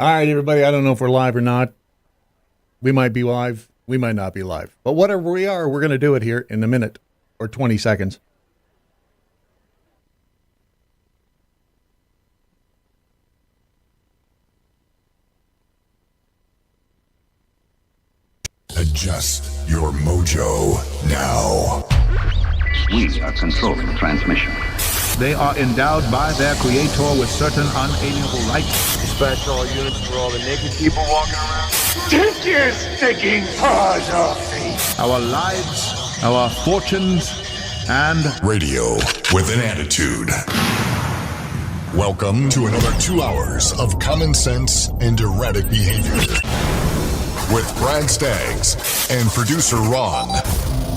All right, everybody, I don't know if we're live or not. We might be live. We might not be live. But whatever we are, we're going to do it here in a minute or 20 seconds. Adjust your mojo now. We are controlling transmission. They are endowed by their creator with certain unalienable rights. Dispatch all units for all the naked people walking around. Take your sticking paws off me! Our lives, our fortunes, and Radio with an attitude. Welcome to another 2 hours of common sense and erratic behavior. With Brad Staggs and producer Ron.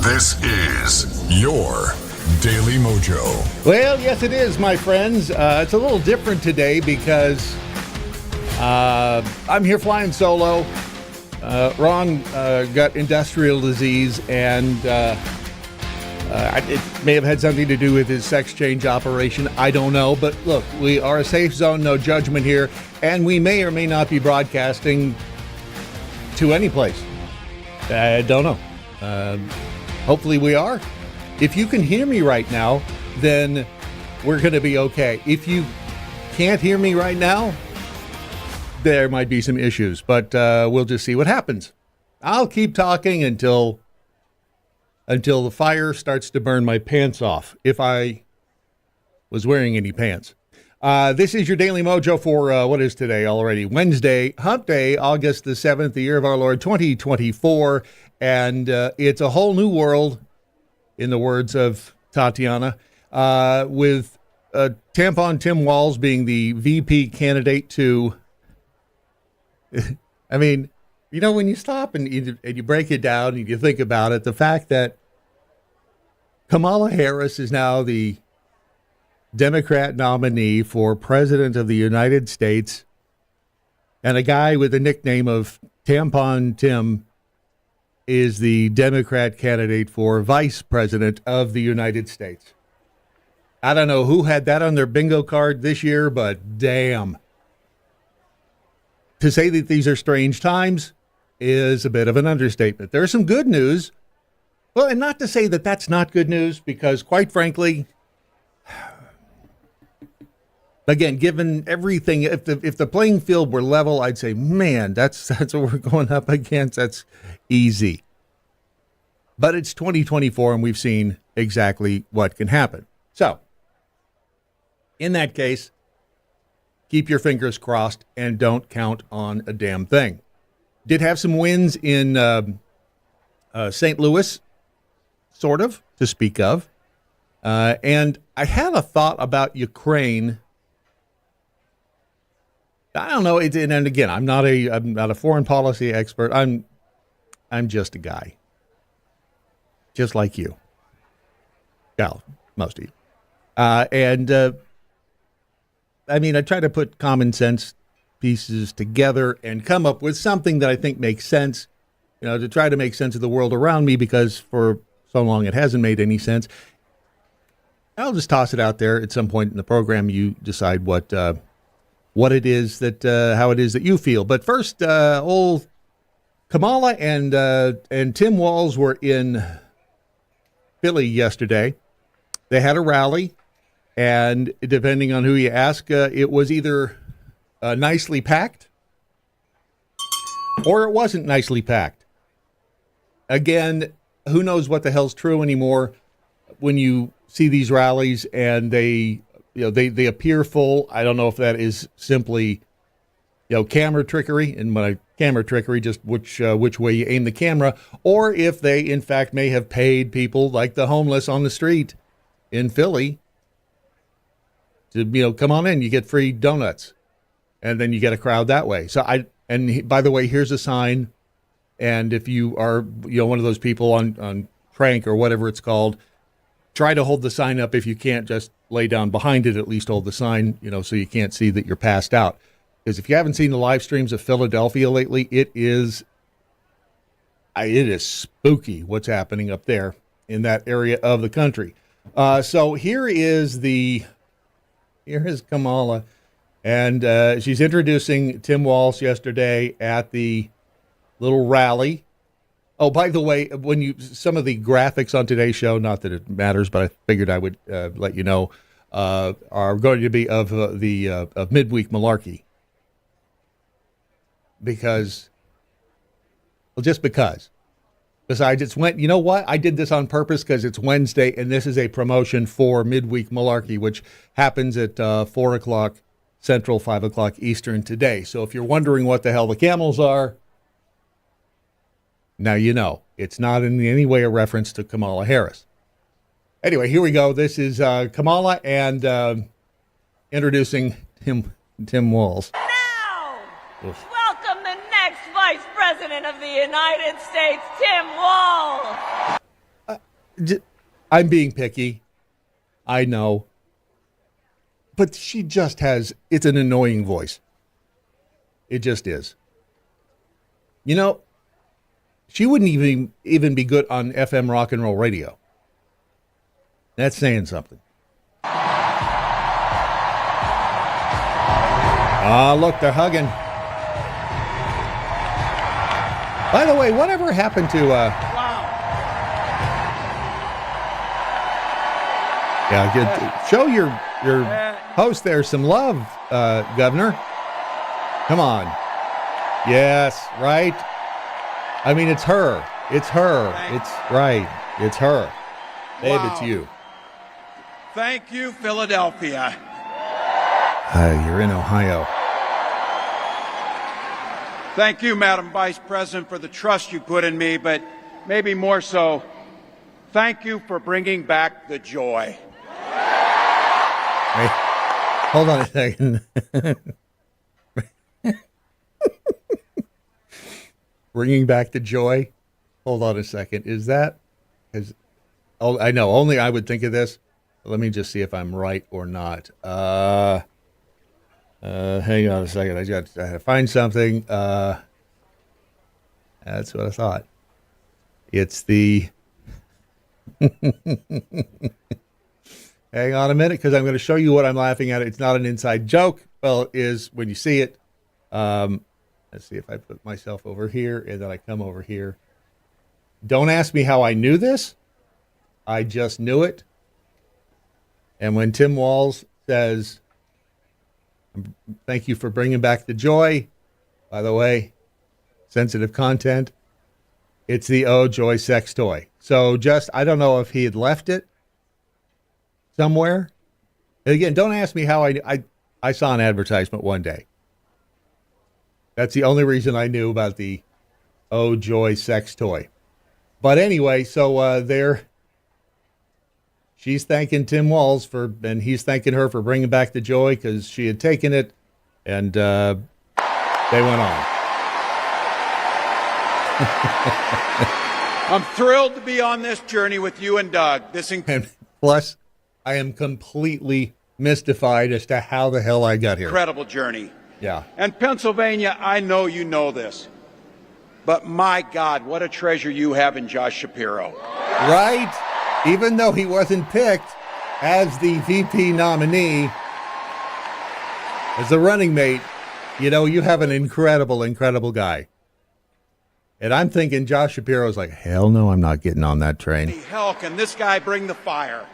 This is your Daily MoJo. Well, yes, it is, my friends. It's a little different today because I'm here flying solo. Ron got industrial disease, and it may have had something to do with his sex change operation. I don't know. But look, we are a safe zone, no judgment here, and we may or may not be broadcasting to any place. I don't know. Hopefully we are. If you can hear me right now, then we're going to be okay. If you can't hear me right now, there might be some issues, but we'll just see what happens. I'll keep talking until the fire starts to burn my pants off, if I was wearing any pants. This is your Daily Mojo for, what is today already? Wednesday, Hump Day, August the 7th, the year of our Lord, 2024. And it's a whole new world, in the words of Tatiana, with Tampon Tim Walz being the VP candidate to, I mean, you know, when you stop and you break it down and you think about it, the fact that Kamala Harris is now the Democrat nominee for President of the United States, and a guy with the nickname of Tampon Tim is the Democrat candidate for Vice President of the United States. I don't know who had that on their bingo card this year, but damn. To say that these are strange times is a bit of an understatement. There's some good news. Well, and not to say that that's not good news, because quite frankly, again, given everything, if the playing field were level, I'd say, man, that's what we're going up against. That's easy. But it's 2024, and we've seen exactly what can happen. So, in that case, keep your fingers crossed and don't count on a damn thing. Did have some wins in St. Louis, sort of, to speak of. And I had a thought about Ukraine. I don't know. And again, I'm not a foreign policy expert. I'm just a guy, just like you. Well, most of you. I mean, I try to put common sense pieces together and come up with something that I think makes sense. You know, to try to make sense of the world around me, because for so long it hasn't made any sense. I'll just toss it out there at some point in the program. You decide what it is that how it is that you feel. But first, old Kamala and Tim Walz were in Philly yesterday. They had a rally, and depending on who you ask, it was either nicely packed or it wasn't nicely packed. Again, who knows what the hell's true anymore when you see these rallies and they appear full. I don't know if that is simply, camera trickery, and by camera trickery, just which way you aim the camera, or if they in fact may have paid people like the homeless on the street in Philly to come on in. You get free donuts, and then you get a crowd that way. So and by the way, here's a sign. And if you are one of those people on crank or whatever it's called, try to hold the sign up. If you can't, just lay down behind it, at least hold the sign, so you can't see that you're passed out. Because if you haven't seen the live streams of Philadelphia lately, it is spooky what's happening up there in that area of the country. So here is Kamala And she's introducing Tim Walz yesterday at the little rally. Oh, by the way, some of the graphics on today's show, not that it matters, but I figured I would let you know, are going to be of midweek malarkey. Because, well, just because. Besides, you know what? I did this on purpose because it's Wednesday, and this is a promotion for midweek malarkey, which happens at 4 o'clock Central, 5 o'clock Eastern today. So if you're wondering what the hell the camels are, now you know. It's not in any way a reference to Kamala Harris. Anyway, here we go. This is Kamala and introducing Tim Walz. Now, welcome the next Vice President of the United States, Tim Walz. I'm being picky. I know. But she just it's an annoying voice. It just is. You know, she wouldn't even be good on FM rock and roll radio. That's saying something. Look, they're hugging. By the way, whatever happened to... Yeah, show your host there some love, Governor. Come on. Yes, right? I mean, it's her. It's her. It's right. It's her. Babe, it's you. Thank you, Philadelphia. You're in Ohio. Thank you, Madam Vice President, for the trust you put in me, but maybe more so, thank you for bringing back the joy. Hey, hold on a second. Bringing back the joy. Hold on a second. Is that? I know. Only I would think of this. Let me just see if I'm right or not. Hang on a second. I had to find something. That's what I thought. It's the. Hang on a minute, because I'm going to show you what I'm laughing at. It's not an inside joke. Well, it is when you see it. Let's see if I put myself over here and then I come over here. Don't ask me how I knew this. I just knew it. And when Tim Walz says, thank you for bringing back the joy, by the way, sensitive content, it's the Oh Joy sex toy. So I don't know if he had left it somewhere. And again, don't ask me how I saw an advertisement one day. That's the only reason I knew about the Oh Joy sex toy. But anyway, so she's thanking Tim Walz and he's thanking her for bringing back the joy because she had taken it, and they went on. I'm thrilled to be on this journey with you and Doug. And plus, I am completely mystified as to how the hell I got here. Incredible journey. Yeah. And Pennsylvania, I know you know this, but my God, what a treasure you have in Josh Shapiro. Right? Even though he wasn't picked as the VP nominee, as the running mate, you have an incredible, incredible guy. And I'm thinking Josh Shapiro's like, hell no, I'm not getting on that train. Hell, can this guy bring the fire?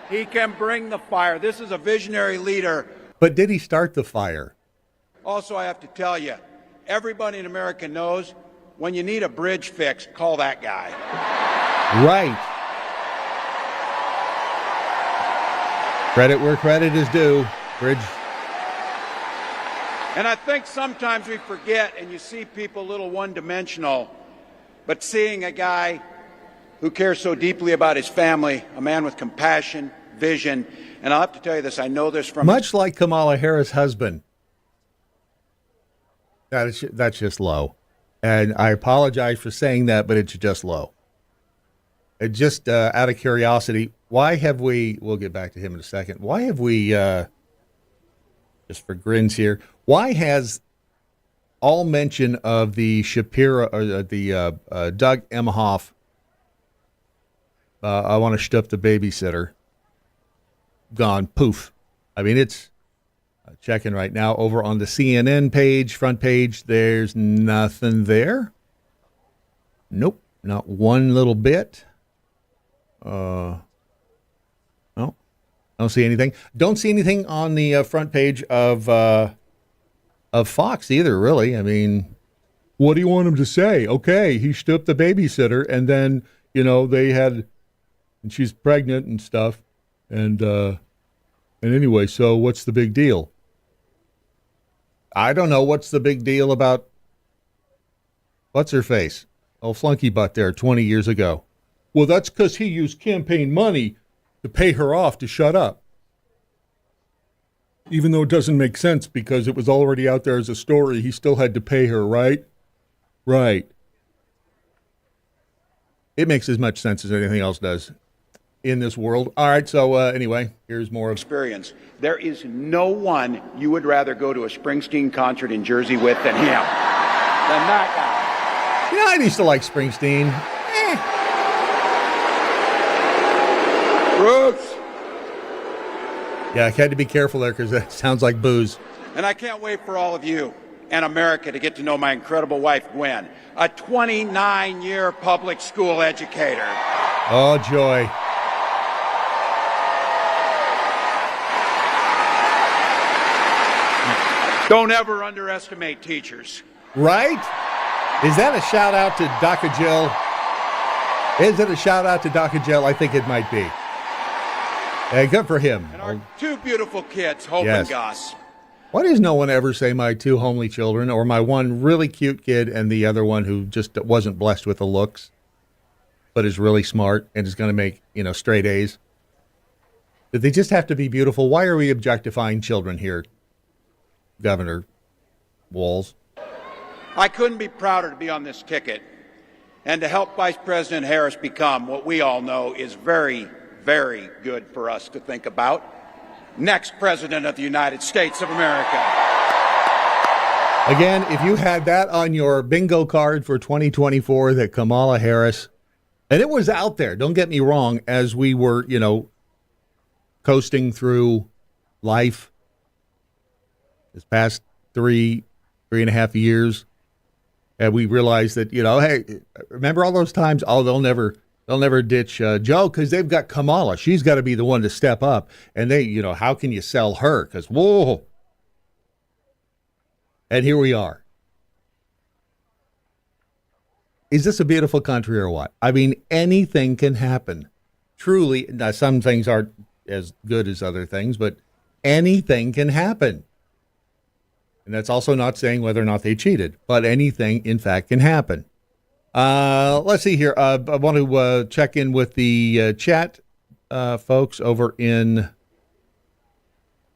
He can bring the fire. This is a visionary leader. But did he start the fire? Also, I have to tell you, everybody in America knows when you need a bridge fixed, call that guy. Right. Credit where credit is due. Bridge. And I think sometimes we forget, and you see people a little one-dimensional, but seeing a guy who cares so deeply about his family, a man with compassion, vision, and I'll have to tell you this, I know this from... Much like Kamala Harris' husband. That's just low. And I apologize for saying that, but it's just low. It just out of curiosity, why have we'll get back to him in a second, why have we, just for grins here, why has all mention of the Shapiro, or the Doug Emhoff, I want to shtup the babysitter, gone poof? I mean, it's checking right now. Over on the CNN page, front page, there's nothing there. Nope, not one little bit. No, don't see anything. Don't see anything on the front page of Fox either, really. I mean, what do you want him to say? Okay, he stooped the babysitter, and then, they had, and she's pregnant and stuff. And anyway, so what's the big deal? I don't know what's the big deal about what's her face? Oh, flunky butt there 20 years ago. Well, that's because he used campaign money to pay her off to shut up. Even though it doesn't make sense because it was already out there as a story, he still had to pay her, right? Right. It makes as much sense as anything else does in this world. All right, so anyway, here's more of experience. There is no one you would rather go to a Springsteen concert in Jersey with than him. Than that guy. Yeah, I used to like Springsteen. Brooks. Yeah, I had to be careful there because that sounds like booze. And I can't wait for all of you and America to get to know my incredible wife, Gwen, a 29-year public school educator. Oh, joy. Don't ever underestimate teachers. Right? Is that a shout out to Dr. Jill? Is it a shout out to Dr. Jill? I think it might be. Good for him. And our two beautiful kids, Hope Yes. and Gus. Why does no one ever say my two homely children or my one really cute kid and the other one who just wasn't blessed with the looks but is really smart and is going to make, straight A's? Did they just have to be beautiful? Why are we objectifying children here, Governor Walz? I couldn't be prouder to be on this ticket and to help Vice President Harris become what we all know is very, very good for us to think about. Next President of the United States of America. Again, if you had that on your bingo card for 2024, that Kamala Harris, and it was out there, don't get me wrong, as we were, coasting through life this past three and a half years, and we realized that, hey, remember all those times? Oh, they'll never ditch Joe because they've got Kamala. She's got to be the one to step up. And they, how can you sell her? Because, whoa. And here we are. Is this a beautiful country or what? I mean, anything can happen. Truly, now some things aren't as good as other things, but anything can happen. And that's also not saying whether or not they cheated, but anything, in fact, can happen. Let's see here. I want to check in with the chat folks over in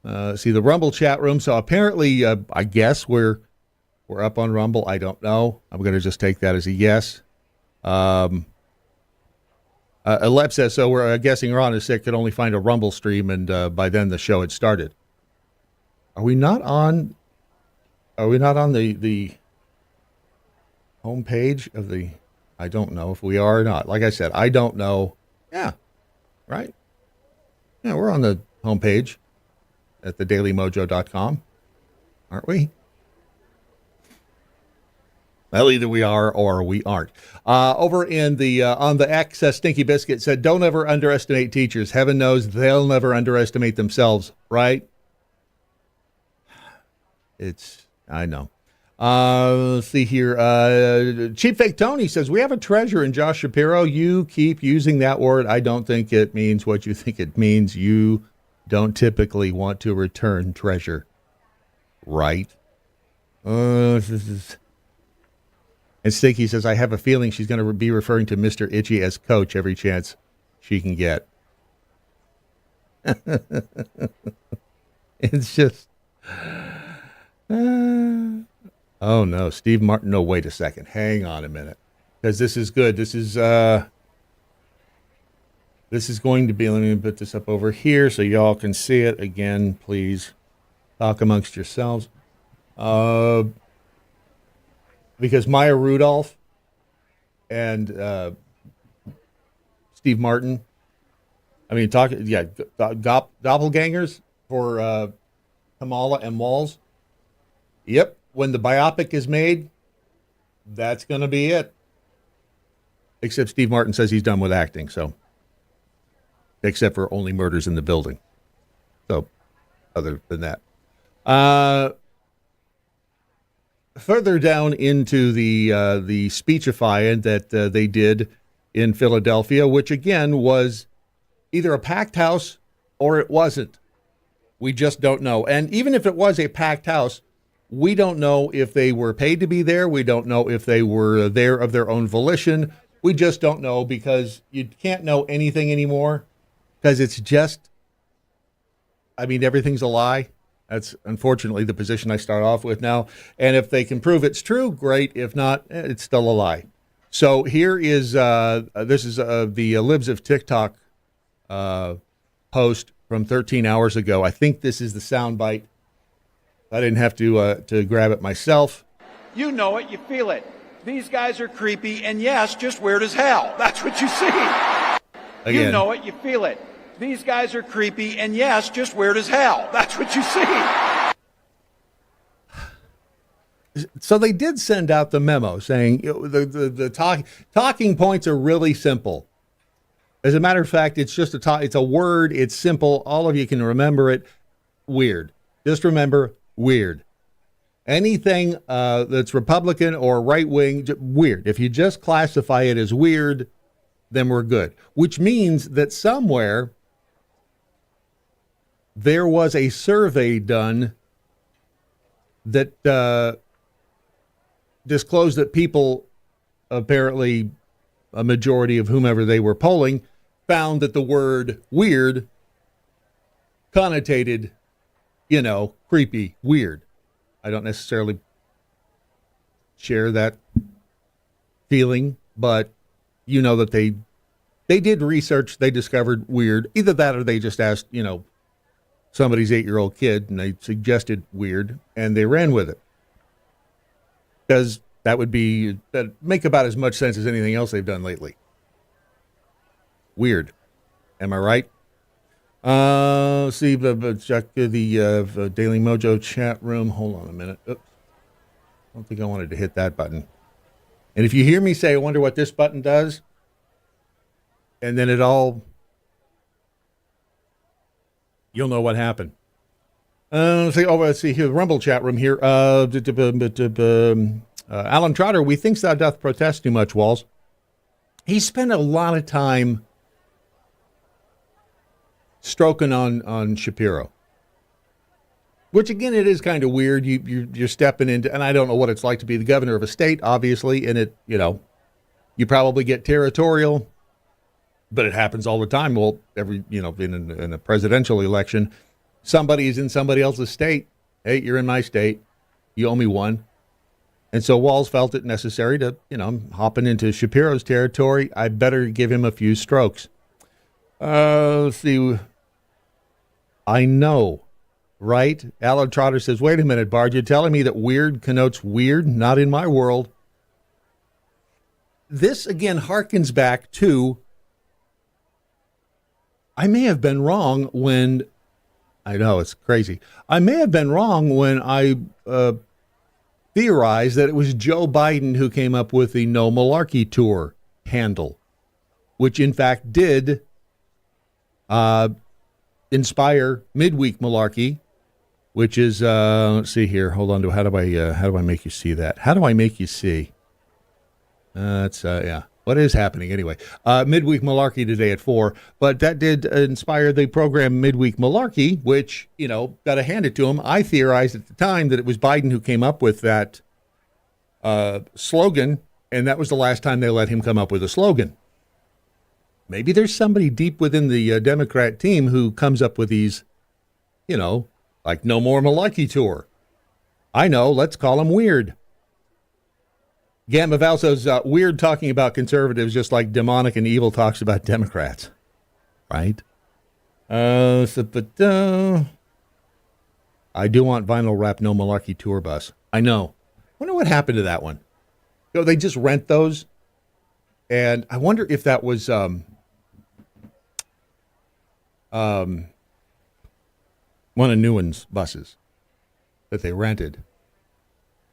the Rumble chat room. So apparently, I guess we're up on Rumble. I don't know. I'm going to just take that as a yes. Alep says, so we're guessing Ron is sick, could only find a Rumble stream, and by then the show had started. Are we not on the homepage of the, I don't know if we are or not. Like I said, I don't know. Yeah, right? Yeah, we're on the homepage at thedailymojo.com, aren't we? Well, either we are or we aren't. Over in the on the X, Stinky Biscuit said, don't ever underestimate teachers. Heaven knows they'll never underestimate themselves, right? I know. Let's see here. Cheap Fake Tony says, we have a treasure in Josh Shapiro. You keep using that word. I don't think it means what you think it means. You don't typically want to return treasure. Right? And Stinky says, I have a feeling she's going to be referring to Mr. Itchy as coach every chance she can get. It's just... oh no, Steve Martin. No, wait a second. Hang on a minute. Because this is good. This is going to be, let me put this up over here so y'all can see it again, please. Talk amongst yourselves. Because Maya Rudolph and Steve Martin, I mean, doppelgangers for Kamala and Walz. Yep, when the biopic is made, that's going to be it. Except Steve Martin says he's done with acting, so. Except for Only Murders in the Building. So, other than that. Further down into the speechifying that they did in Philadelphia, which again was either a packed house or it wasn't. We just don't know. And even if it was a packed house, we don't know if they were paid to be there. We don't know if they were there of their own volition. We just don't know because you can't know anything anymore because it's just, I mean, everything's a lie. That's unfortunately the position I start off with now. And if they can prove it's true, great. If not, it's still a lie. So here is, this is the Libs of TikTok post from 13 hours ago. I think this is the soundbite. I didn't have to grab it myself. You know it, you feel it. These guys are creepy, and yes, just weird as hell. That's what you see. Again. You know it, you feel it. These guys are creepy, and yes, just weird as hell. That's what you see. So they did send out the memo saying the talking points are really simple. As a matter of fact, it's just it's a word. It's simple. All of you can remember it. Weird. Just remember weird. Anything that's Republican or right wing, weird. If you just classify it as weird, then we're good. Which means that somewhere there was a survey done that disclosed that people, apparently a majority of whomever they were polling, found that the word weird connotated, creepy, weird. I don't necessarily share that feeling, but you know that they did research, they discovered weird. Either that or they just asked, somebody's 8-year-old kid and they suggested weird and they ran with it. Because that'd make about as much sense as anything else they've done lately. Weird. Am I right? See, check the Daily MoJo chat room. Hold on a minute. Oops. I don't think I wanted to hit that button. And if you hear me say, I wonder what this button does, and then you'll know what happened. Let's see here, the Rumble chat room here. Alan Trotter, we think thou doth protest too much, Walls. He spent a lot of time stroking on Shapiro, which again, it is kind of weird. You're stepping into, and I don't know what it's like to be the governor of a state, obviously, and it, you probably get territorial, but it happens all the time. Well, in a presidential election, somebody is in somebody else's state. Hey, you're in my state. You owe me one. And so Walz felt it necessary to, I'm hopping into Shapiro's territory. I better give him a few strokes. Let's see. I know, right? Alan Trotter says, wait a minute, Bard, you're telling me that weird connotes weird? Not in my world. This, again, harkens back to, I may have been wrong when, I know, it's crazy. I may have been wrong when I theorized that it was Joe Biden who came up with the No Malarkey Tour handle, which in fact did inspire midweek malarkey, which is let's see here. Hold on to how do I make you see that? How do I make you see? What is happening anyway? Midweek malarkey today at 4, but that did inspire the program Midweek Malarkey, which got to hand it to him. I theorized at the time that it was Biden who came up with that slogan, and that was the last time they let him come up with a slogan. Maybe there's somebody deep within the Democrat team who comes up with these, like No More Malarkey Tour. I know, let's call him weird. Gamma Val says, weird talking about conservatives just like demonic and evil talks about Democrats. Right? I do want vinyl wrap No Malarkey Tour bus. I know. Wonder what happened to that one. They just rent those. And I wonder if that was one of Newen's buses. that they rented,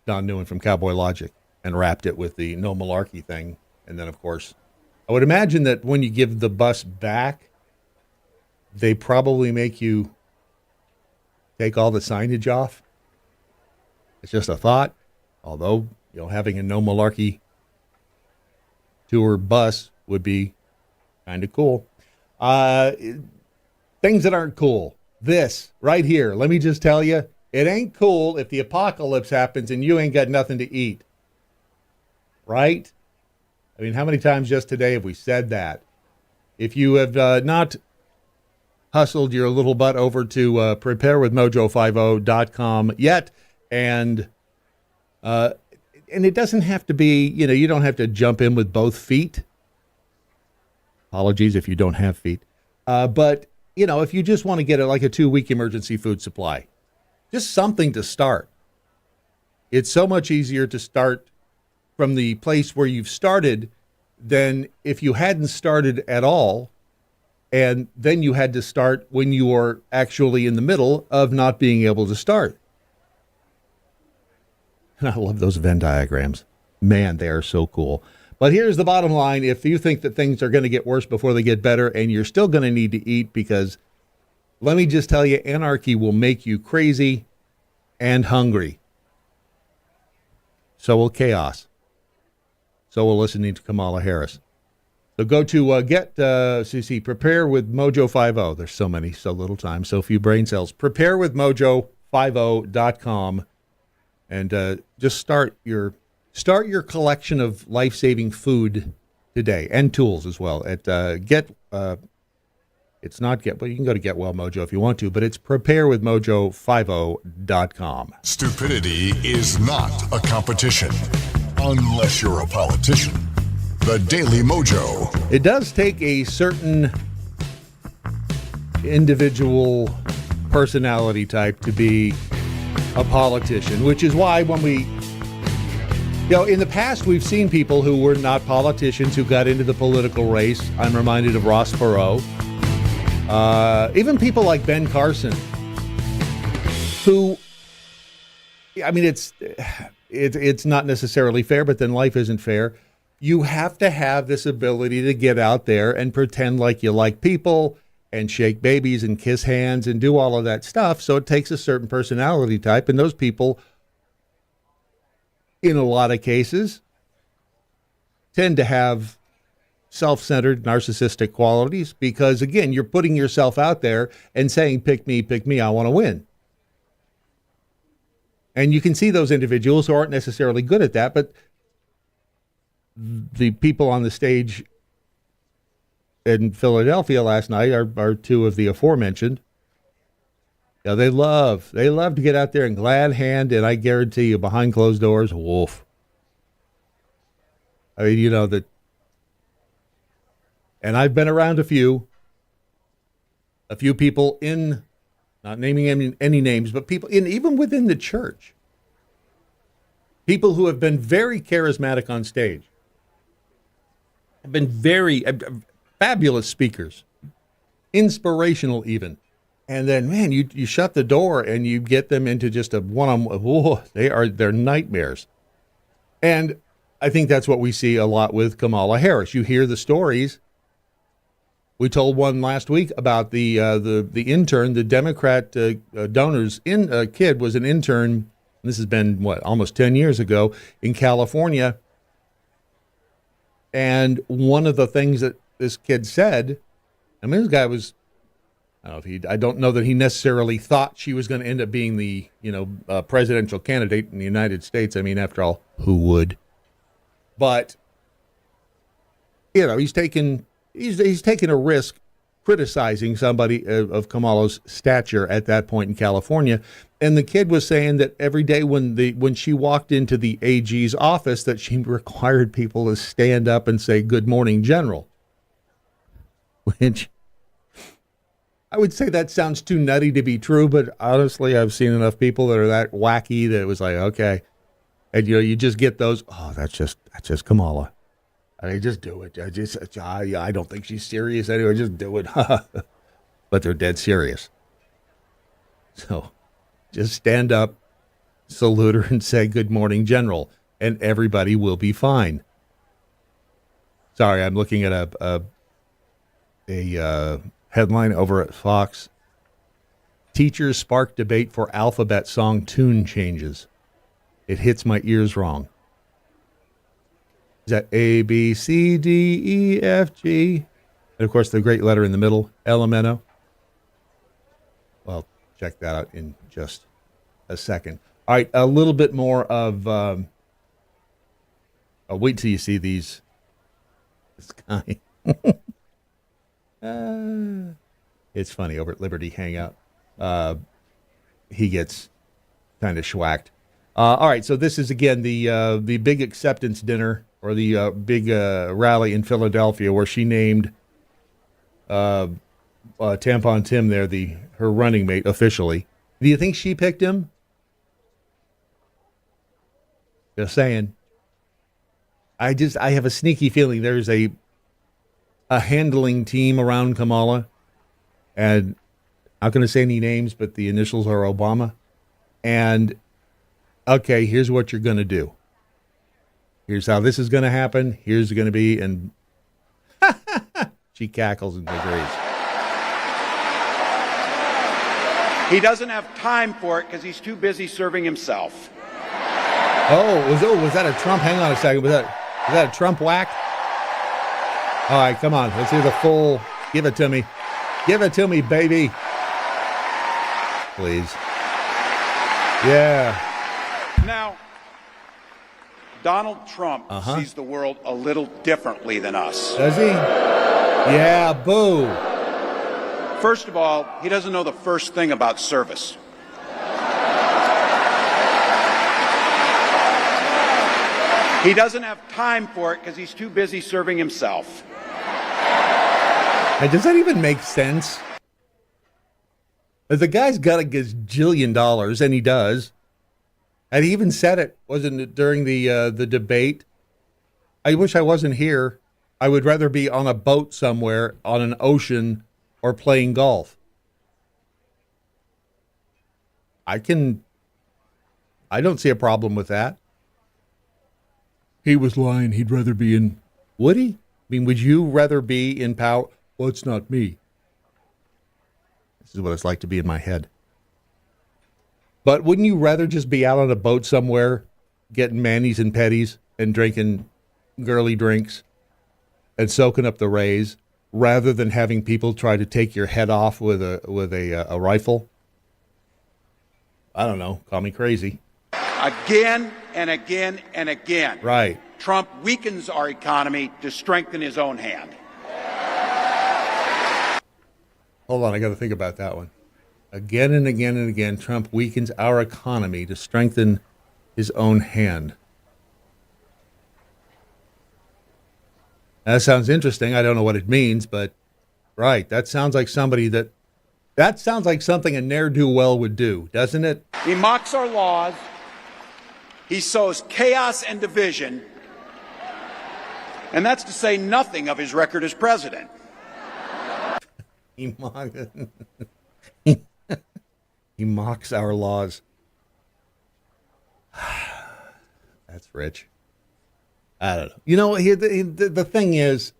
Don Newman from Cowboy Logic, and wrapped it with the no malarkey thing. And then, of course, I would imagine that when you give the bus back, they probably make you take all the signage off. It's just a thought. Although, having a no malarkey tour bus would be kind of cool. Things that aren't cool. This right here. Let me just tell you, it ain't cool if the apocalypse happens and you ain't got nothing to eat. Right? I mean, how many times just today have we said that? If you have not hustled your little butt over to preparewithmojo50.com yet, and it doesn't have to be, you don't have to jump in with both feet. Apologies if you don't have feet. But, if you just want to get a 2-week emergency food supply, just something to start. It's so much easier to start from the place where you've started than if you hadn't started at all, and then you had to start when you were actually in the middle of not being able to start. And I love those Venn diagrams. Man, they are so cool. But here's the bottom line. If you think that things are going to get worse before they get better, and you're still going to need to eat, because let me just tell you, anarchy will make you crazy and hungry. So will chaos. So will listening to Kamala Harris. So go to prepare with Mojo 50. There's so many, so little time, so few brain cells. Preparewithmojo50.com, and just start your collection of life-saving food today, and tools as well. At it's not Get, well, you can go to Get Well Mojo if you want to, but it's preparewithmojo50.com. Stupidity is not a competition, unless you're a politician. The Daily Mojo. It does take a certain individual personality type to be a politician, which is why when we, in the past, we've seen people who were not politicians who got into the political race. I'm reminded of Ross Perot. Even people like Ben Carson, who, I mean, it's not necessarily fair, but then life isn't fair. You have to have this ability to get out there and pretend like you like people and shake babies and kiss hands and do all of that stuff. So it takes a certain personality type, and those people, in a lot of cases, tend to have self-centered, narcissistic qualities because, again, you're putting yourself out there and saying, pick me, I want to win. And you can see those individuals who aren't necessarily good at that, but the people on the stage in Philadelphia last night are two of the aforementioned. They love to get out there and glad hand, and I guarantee you, behind closed doors, woof. I mean, that. And I've been around a few people in, not naming any names, but people even within the church. People who have been very charismatic on stage. Have been very fabulous speakers, inspirational even. And then, man, you shut the door and you get them into just a one-on-one. Whoa, they're nightmares. And I think that's what we see a lot with Kamala Harris. You hear the stories. We told one last week about the intern, the Democrat donor's kid was an intern. This has been, almost 10 years ago in California. And one of the things that this kid said, I mean, this guy was, I don't know that he necessarily thought she was going to end up being the, presidential candidate in the United States. I mean, after all, who would? But, he's taken a risk criticizing somebody of Kamala's stature at that point in California. And the kid was saying that every day when she walked into the AG's office that she required people to stand up and say, "Good morning, General." Which I would say that sounds too nutty to be true, but honestly, I've seen enough people that are that wacky that it was like, okay. And you just get those, that's just Kamala. I mean, just do it. I don't think she's serious anyway. Just do it. But they're dead serious. So just stand up salute her and say, "Good morning, General," and everybody will be fine. Sorry, I'm looking at a headline over at Fox. Teachers spark debate for alphabet song tune changes. It hits my ears wrong. Is that A, B, C, D, E, F, G? And, of course, the great letter in the middle, L-M-N-O. Well, check that out in just a second. All right, a little bit more of... I'll wait till you see these. This guy. It's funny, over at Liberty Hangout. He gets kind of schwacked. All right, so this is, again, the big acceptance dinner, or the big rally in Philadelphia, where she named Tampon Tim there, her running mate, officially. Do you think she picked him? Just saying. I have a sneaky feeling there's a handling team around Kamala, and I'm not going to say any names, but the initials are Obama. And, okay, here's what you're going to do. Here's how this is going to happen. Here's going to be, and she cackles and agrees. He doesn't have time for it because he's too busy serving himself. Was that a Trump? Hang on a second. Was that a Trump whack? All right, come on. Let's hear the full. Give it to me. Give it to me, baby. Please. Yeah. Now, Donald Trump sees the world a little differently than us. Does he? Yeah, boo. First of all, he doesn't know the first thing about service. He doesn't have time for it because he's too busy serving himself. Now, does that even make sense? The guy's got a gazillion dollars, and he does. And he even said it, wasn't it, during the debate? I wish I wasn't here. I would rather be on a boat somewhere, on an ocean, or playing golf. I don't see a problem with that. He was lying. He'd rather be in... Would he? I mean, would you rather be in power? Well, it's not me. This is what it's like to be in my head. But wouldn't you rather just be out on a boat somewhere, getting manis and petties and drinking girly drinks and soaking up the rays, rather than having people try to take your head off with a rifle? I don't know. Call me crazy. Again and again and again. Right. Trump weakens our economy to strengthen his own hand. Hold on, I got to think about that one. Again and again and again, Trump weakens our economy to strengthen his own hand. That sounds interesting. I don't know what it means, but right, that sounds like something a ne'er-do-well would do, doesn't it? He mocks our laws. He sows chaos and division. And that's to say nothing of his record as president. He mocks our laws. That's rich. I don't know. You know, the thing is,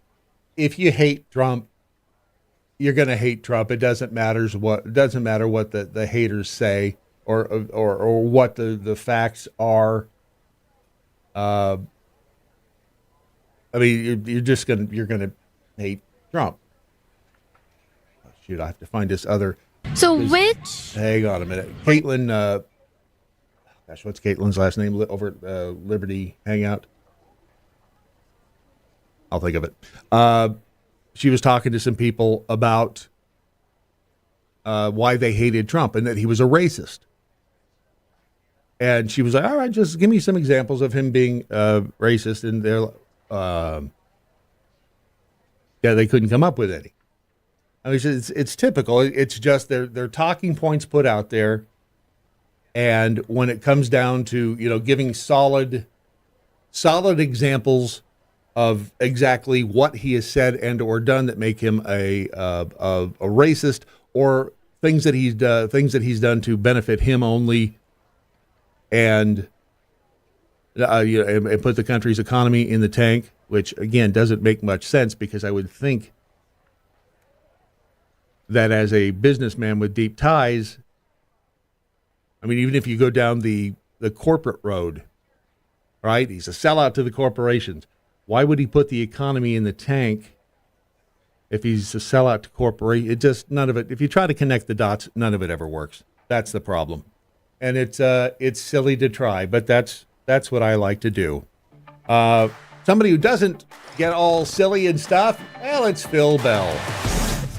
if you hate Trump, you're going to hate Trump. It doesn't matter what the haters say or what the facts are. I mean, you're gonna hate Trump. Oh, shoot, I have to find this other. So which? Hang on a minute, Caitlin. Gosh, what's Caitlin's last name over at Liberty Hangout? I'll think of it. She was talking to some people about why they hated Trump and that he was a racist. And she was like, all right, just give me some examples of him being racist. And they couldn't come up with any. I mean, it's typical. It's just they're talking points put out there. And when it comes down to, giving solid examples of exactly what he has said and or done that make him a racist, or things that he's done to benefit him only, and and put the country's economy in the tank, which, again, doesn't make much sense because I would think that as a businessman with deep ties, I mean, even if you go down the corporate road, right, he's a sellout to the corporations. Why would he put the economy in the tank if he's a sellout to corporation? It just, none of it, if you try to connect the dots, none of it ever works. That's the problem. And it's silly to try, but that's what I like to do. Somebody who doesn't get all silly and stuff, well, it's Phil Bell.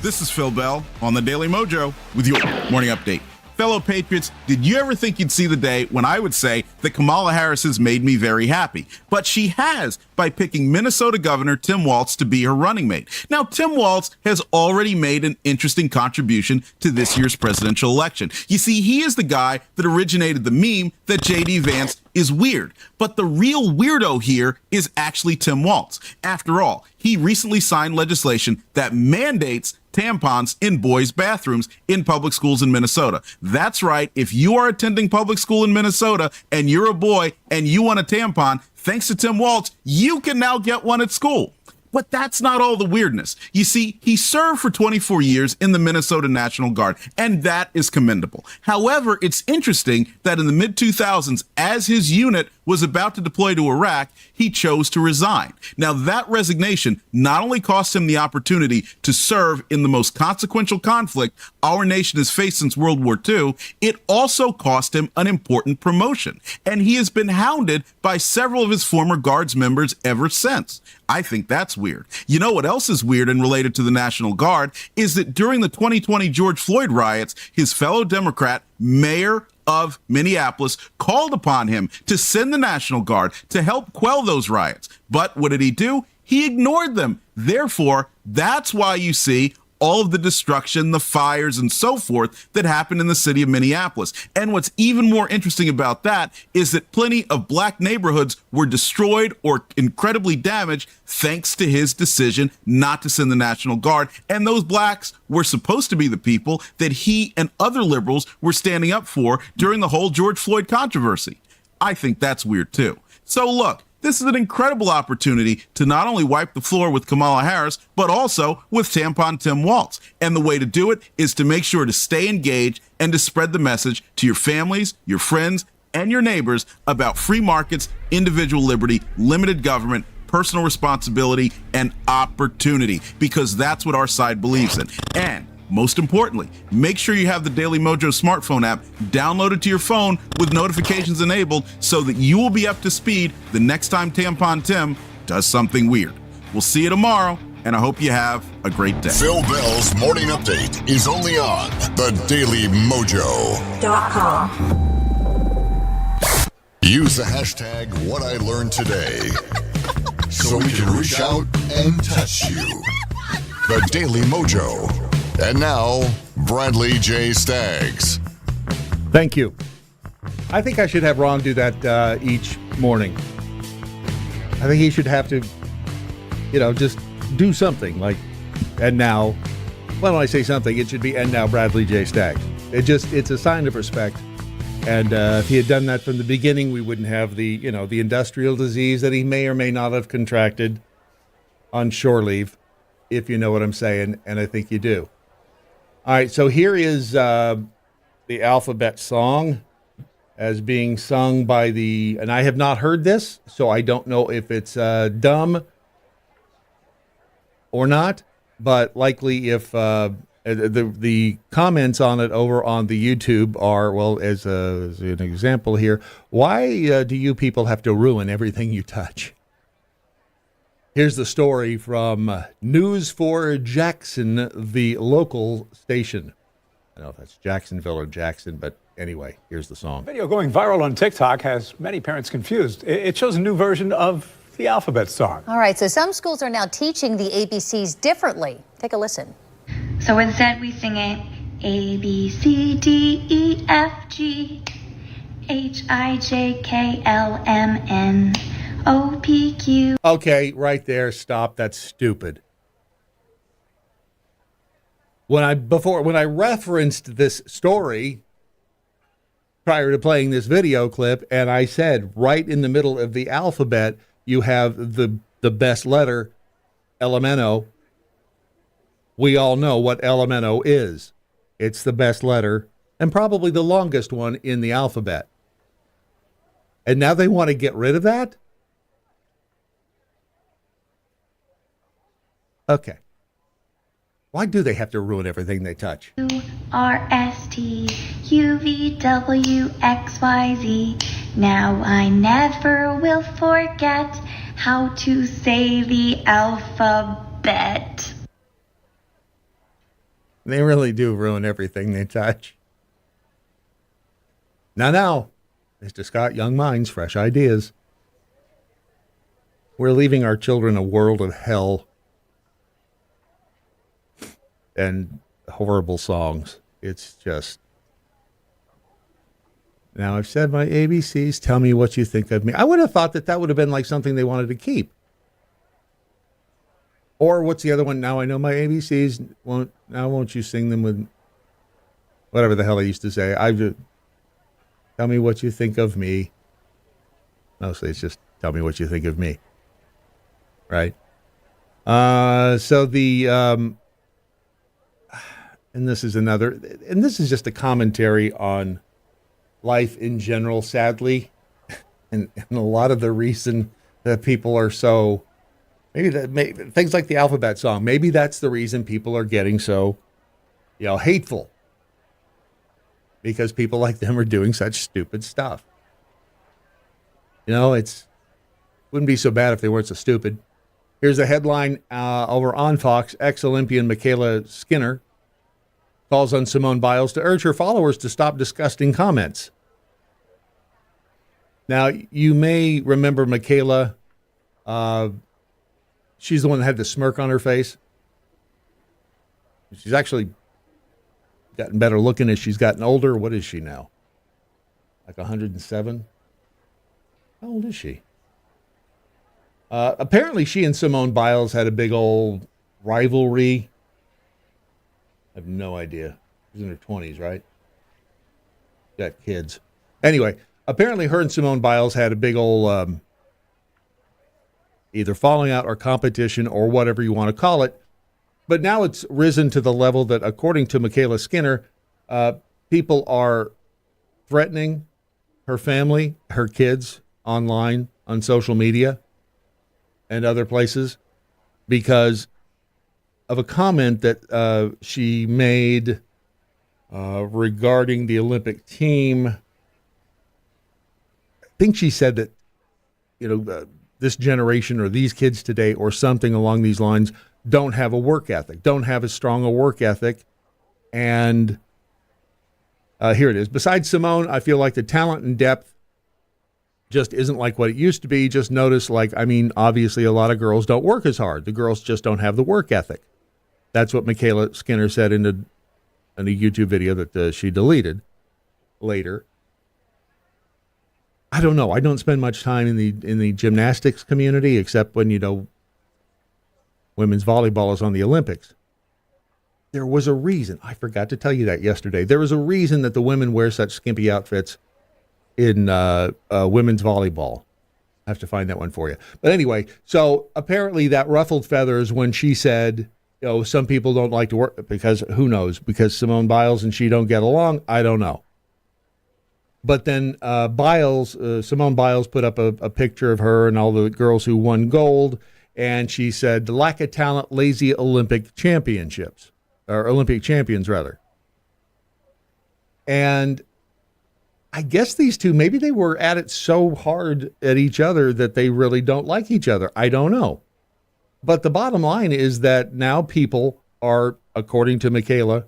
This is Phil Bell on the Daily MoJo with your morning update. Fellow Patriots, did you ever think you'd see the day when I would say that Kamala Harris has made me very happy? But she has, by picking Minnesota Governor Tim Walz to be her running mate. Now, Tim Walz has already made an interesting contribution to this year's presidential election. You see, he is the guy that originated the meme that J.D. Vance is weird. But the real weirdo here is actually Tim Walz. After all, he recently signed legislation that mandates tampons in boys' bathrooms in public schools in Minnesota. That's right. If you are attending public school in Minnesota and you're a boy and you want a tampon, thanks to Tim Walz, you can now get one at school. But that's not all the weirdness. You see, he served for 24 years in the Minnesota National Guard, and that is commendable. However, it's interesting that in the mid-2000s, as his unit was about to deploy to Iraq, he chose to resign. Now, that resignation not only cost him the opportunity to serve in the most consequential conflict our nation has faced since World War II, it also cost him an important promotion. And he has been hounded by several of his former Guards members ever since. I think that's weird. You know what else is weird and related to the National Guard is that during the 2020 George Floyd riots, his fellow Democrat, Mayor of Minneapolis, called upon him to send the National Guard to help quell those riots. But what did he do? He ignored them. Therefore, that's why you see all of the destruction, the fires, and so forth that happened in the city of Minneapolis. And what's even more interesting about that is that plenty of black neighborhoods were destroyed or incredibly damaged thanks to his decision not to send the National Guard. And those blacks were supposed to be the people that he and other liberals were standing up for during the whole George Floyd controversy. I think that's weird too. So look, this is an incredible opportunity to not only wipe the floor with Kamala Harris, but also with Tampon Tim Walz. And the way to do it is to make sure to stay engaged and to spread the message to your families, your friends, and your neighbors about free markets, individual liberty, limited government, personal responsibility, and opportunity, because that's what our side believes in. And most importantly, make sure you have the Daily MoJo smartphone app downloaded to your phone with notifications enabled so that you will be up to speed the next time Tampon Tim does something weird. We'll see you tomorrow, and I hope you have a great day. Phil Bell's Morning Update is only on the Daily MoJo.com. Use the hashtag #WhatILearnedToday so we can reach out and touch you. The Daily Mojo. And now, Bradley J. Staggs. Thank you. I think I should have Ron do that each morning. I think he should have to, just do something like, and now, well, when I say something, it should be, and now Bradley J. Staggs. It's a sign of respect. And if he had done that from the beginning, we wouldn't have the industrial disease that he may or may not have contracted on shore leave, if you know what I'm saying, and I think you do. All right, so here is the alphabet song as being sung by and I have not heard this, so I don't know if it's dumb or not, but likely if the comments on it over on the YouTube are, well, as an example here, why do you people have to ruin everything you touch? Here's the story from News 4 Jackson, the local station. I don't know if that's Jacksonville or Jackson, but anyway, here's the song. Video going viral on TikTok has many parents confused. It shows a new version of the alphabet song. All right, so some schools are now teaching the ABCs differently. Take a listen. So instead we sing it A, B, C, D, E, F, G, H, I, J, K, L, M, N, O, P, Q. Okay, right there. Stop. That's stupid. When I referenced this story, prior to playing this video clip, and I said right in the middle of the alphabet, you have the best letter, LMNO. We all know what LMNO is. It's the best letter and probably the longest one in the alphabet. And now they want to get rid of that? Okay. Why do they have to ruin everything they touch? URSTUVWXYZ. Now I never will forget how to say the alphabet. They really do ruin everything they touch. Now, Mr. Scott, young minds, fresh ideas. We're leaving our children a world of hell and horrible songs. It's just... Now, I've said my ABCs. Tell me what you think of me. I would have thought that would have been like something they wanted to keep. Or what's the other one? Now I know my ABCs. Won't you sing them with whatever the hell I used to say? Tell me what you think of me. Mostly it's just tell me what you think of me. Right? So the... and this is just a commentary on life in general, sadly. And a lot of the reason that people are so... Maybe things like the alphabet song, maybe that's the reason people are getting so, hateful. Because people like them are doing such stupid stuff. It wouldn't be so bad if they weren't so stupid. Here's a headline over on Fox. Ex-Olympian Michaela Skinner calls on Simone Biles to urge her followers to stop disgusting comments. Now, you may remember Michaela. She's the one that had the smirk on her face. She's actually gotten better looking as she's gotten older. What is she now? Like 107? How old is she? Apparently she and Simone Biles had a big old rivalry. I have no idea. She's in her 20s, right? Got kids. Anyway, apparently her and Simone Biles had a big old... either falling out or competition or whatever you want to call it. But now it's risen to the level that, according to Michaela Skinner, people are threatening her family, her kids online, on social media and other places because of a comment that she made regarding the Olympic team. I think she said that, this generation or these kids today or something along these lines don't have a work ethic, don't have as strong a work ethic. And here it is. Besides Simone, I feel like the talent and depth just isn't like what it used to be. Just notice, obviously a lot of girls don't work as hard. The girls just don't have the work ethic. That's what Michaela Skinner said in a YouTube video that she deleted later. I don't know. I don't spend much time in the gymnastics community except when, women's volleyball is on the Olympics. There was a reason. I forgot to tell you that yesterday. There was a reason that the women wear such skimpy outfits in women's volleyball. I have to find that one for you. But anyway, so apparently that ruffled feathers when she said, some people don't like to work because who knows? Because Simone Biles and she don't get along. I don't know. But then Simone Biles put up a picture of her and all the girls who won gold, and she said, lack of talent, lazy Olympic champions, rather. And I guess these two, maybe they were at it so hard at each other that they really don't like each other. I don't know. But the bottom line is that now people are, according to Michaela,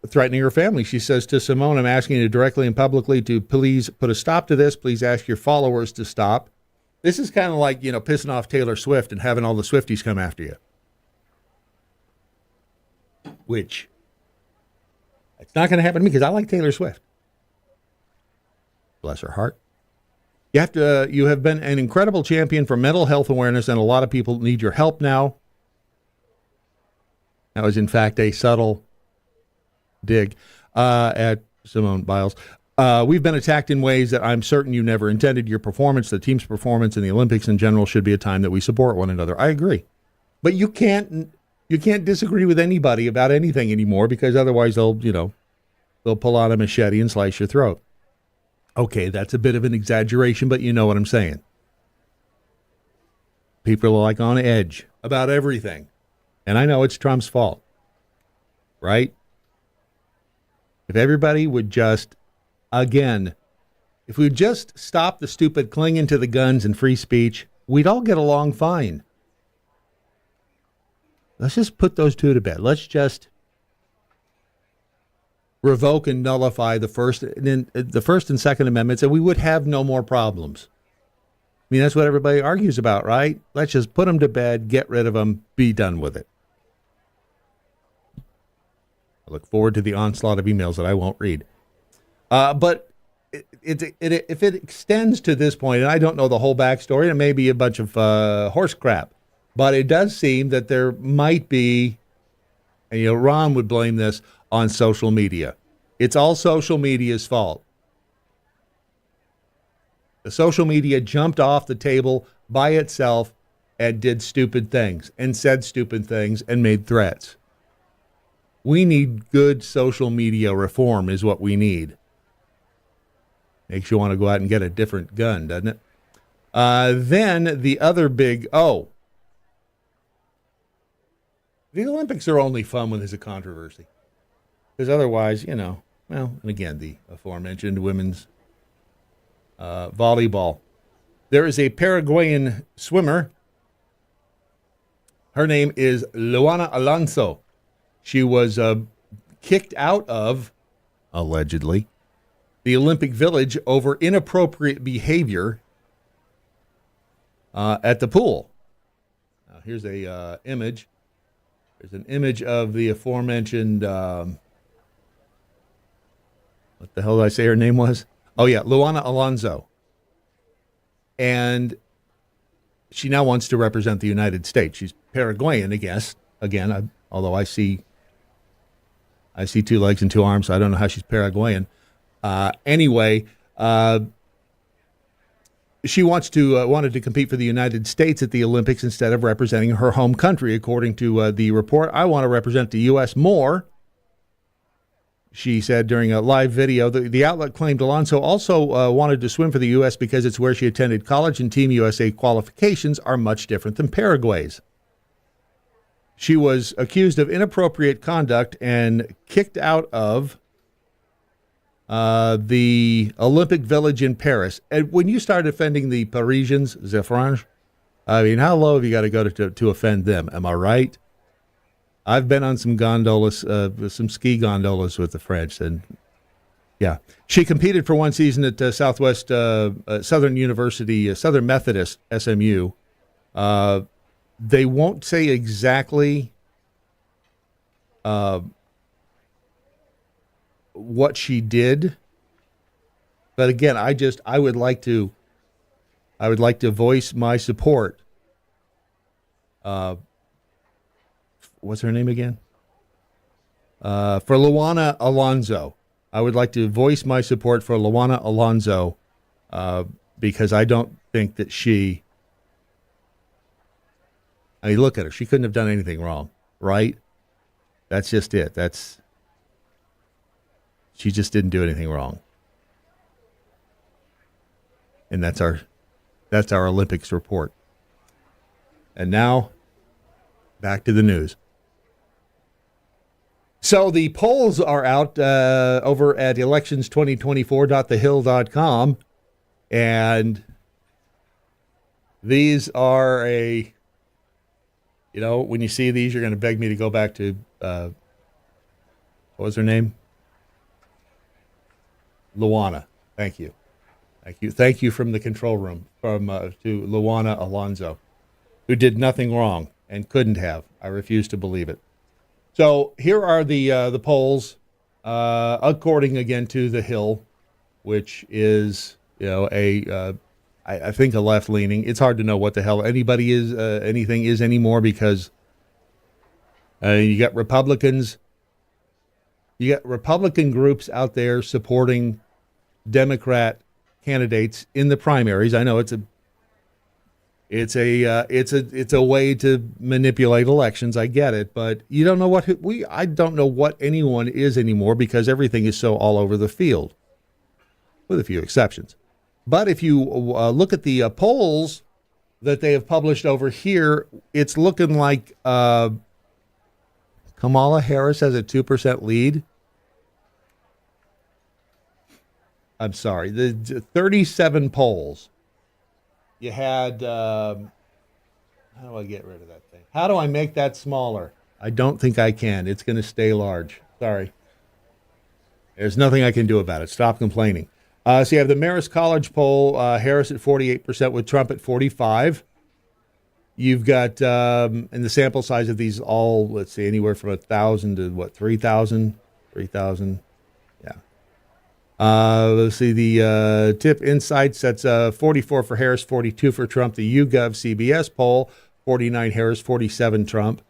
threatening her family. She says to Simone, I'm asking you directly and publicly to please put a stop to this. Please ask your followers to stop. This is kind of like, pissing off Taylor Swift and having all the Swifties come after you. Which, it's not going to happen to me because I like Taylor Swift. Bless her heart. You have been an incredible champion for mental health awareness, and a lot of people need your help now. That was, in fact, a subtle dig at Simone Biles. We've been attacked in ways that I'm certain you never intended. Your performance, the team's performance, and the Olympics in general should be a time that we support one another. I agree. But you can't disagree with anybody about anything anymore, because otherwise they'll pull out a machete and slice your throat. Okay, that's a bit of an exaggeration, but you know what I'm saying. People are like on edge about everything. And I know it's Trump's fault, right? If everybody would just, again, if we would just stop the stupid clinging to the guns and free speech, we'd all get along fine. Let's just put those two to bed. Let's just revoke and nullify the First and Second Amendments, and we would have no more problems. I mean, that's what everybody argues about, right? Let's just put them to bed, get rid of them, be done with it. I look forward to the onslaught of emails that I won't read. But if it extends to this point, and I don't know the whole backstory, it may be a bunch of horse crap, but it does seem that there might be, and Ron would blame this on social media. It's all social media's fault. The social media jumped off the table by itself and did stupid things and said stupid things and made threats. We need good social media reform is what we need. Makes you want to go out and get a different gun, doesn't it? Then the other big, the Olympics are only fun when there's a controversy. Because otherwise, and again, the aforementioned women's volleyball. There is a Paraguayan swimmer. Her name is Luana Alonso. She was kicked out of, allegedly, the Olympic Village over inappropriate behavior at the pool. Now, here's a image. There's an image of the aforementioned, what the hell did I say her name was? Oh, yeah, Luana Alonso. And she now wants to represent the United States. She's Paraguayan, I guess. Again, although I see 2 legs and 2 arms, so I don't know how she's Paraguayan. Anyway, she wanted to compete for the United States at the Olympics instead of representing her home country, according to the report. I want to represent the U.S. more, she said during a live video. The outlet claimed Alonso also wanted to swim for the U.S. because it's where she attended college, and Team USA qualifications are much different than Paraguay's. She was accused of inappropriate conduct and kicked out of the Olympic Village in Paris. And when you start offending the Parisians, the French, I mean, how low have you got to go to offend them? Am I right? I've been on some gondolas, some ski gondolas with the French, and yeah. She competed for one season at Southern University, Southern Methodist, SMU. They won't say exactly what she did, but again, I would like to voice my support. What's her name again? For Luana Alonso. I would like to voice my support for Luana Alonso because I don't think that she. I mean, look at her. She couldn't have done anything wrong, right? That's just it. She just didn't do anything wrong. And that's our Olympics report. And now, back to the news. So the polls are out over at elections2024.thehill.com. And these are when you see these, you're going to beg me to go back to, what was her name? Luana. Thank you. Thank you from the control room to Luana Alonso, who did nothing wrong and couldn't have. I refuse to believe it. So here are the polls, according again to The Hill, which is I think a left leaning. It's hard to know what the hell anything is anymore because you got Republicans You got Republican groups out there supporting Democrat candidates in the primaries. I know it's a way to manipulate elections. I get it, but you don't know I don't know what anyone is anymore because everything is so all over the field, with a few exceptions. But if you look at the polls that they have published over here, it's looking like Kamala Harris has a 2% lead. I'm sorry, the 37 polls. You had, how do I get rid of that thing? How do I make that smaller? I don't think I can. It's going to stay large. Sorry. There's nothing I can do about it. Stop complaining. So you have the Marist College poll, Harris at 48% with Trump at 45%. You've got, and the sample size of these all, let's see, anywhere from 1,000 to 3,000? 3,000. Yeah. Let's see, the Tip Insights, that's 44 for Harris, 42 for Trump. The YouGov CBS poll, 49 Harris, 47 Trump.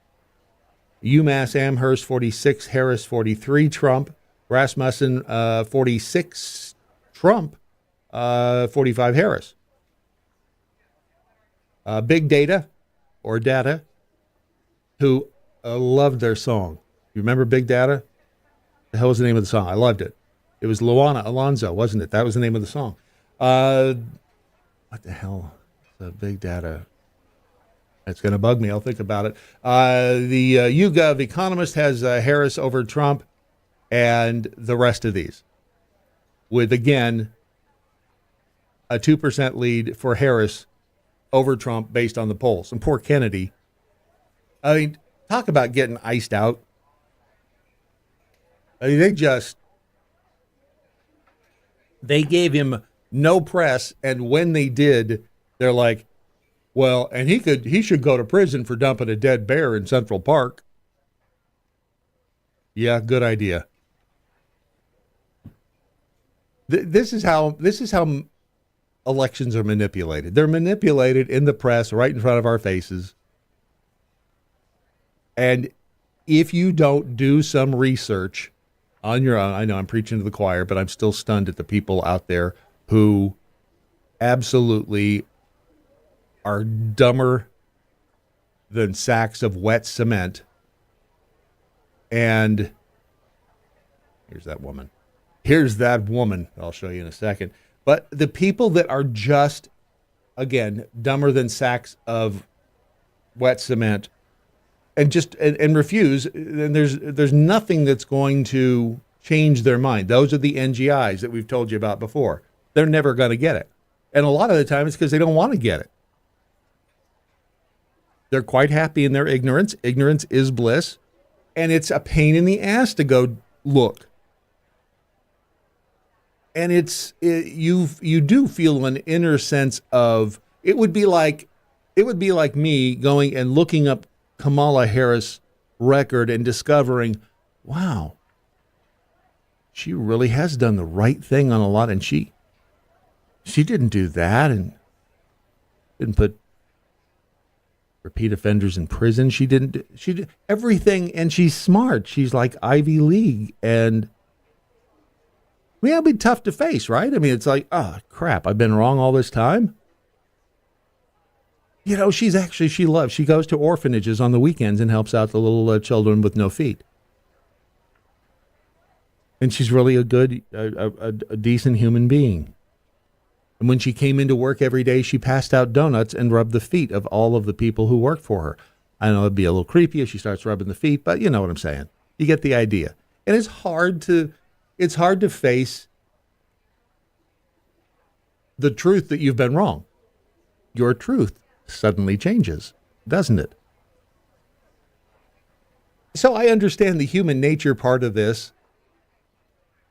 UMass Amherst, 46 Harris, 43 Trump. Rasmussen, 46 Trump, 45 Harris. Big Data, or Data, who loved their song. You remember Big Data? The hell was the name of the song? I loved it. It was Luana Alonso, wasn't it? That was the name of the song. What the hell? The Big Data. It's going to bug me. I'll think about it. The YouGov Economist has Harris over Trump and the rest of these, with, again, a 2% lead for Harris over Trump based on the polls. And poor Kennedy. I mean, talk about getting iced out. I mean, they gave him no press, and when they did, they're like, well, and he should go to prison for dumping a dead bear in Central Park. Yeah, good idea. This is how elections are manipulated. They're manipulated in the press right in front of our faces. And if you don't do some research on your own, I know I'm preaching to the choir, but I'm still stunned at the people out there who absolutely are dumber than sacks of wet cement. And here's that woman. I'll show you in a second. But the people that are just, again, dumber than sacks of wet cement and refuse, and there's nothing that's going to change their mind. Those are the NGIs that we've told you about before. They're never going to get it. And a lot of the time it's because they don't want to get it. They're quite happy in their ignorance. Ignorance is bliss. And it's a pain in the ass to go look. And you do feel an inner sense of, it would be like me going and looking up Kamala Harris' record and discovering, wow, she really has done the right thing on a lot, and she didn't do that and didn't put repeat offenders in prison. She did everything, and she's smart. She's like Ivy League, and it'd be tough to face, right? I mean, it's like, oh, crap, I've been wrong all this time. You know, she goes to orphanages on the weekends and helps out the little children with no feet. And she's really a good, a decent human being. And when she came into work every day, she passed out donuts and rubbed the feet of all of the people who worked for her. I know it'd be a little creepy if she starts rubbing the feet, but you know what I'm saying. You get the idea. And it's hard to face the truth that you've been wrong. Your truth suddenly changes, doesn't it? So I understand the human nature part of this,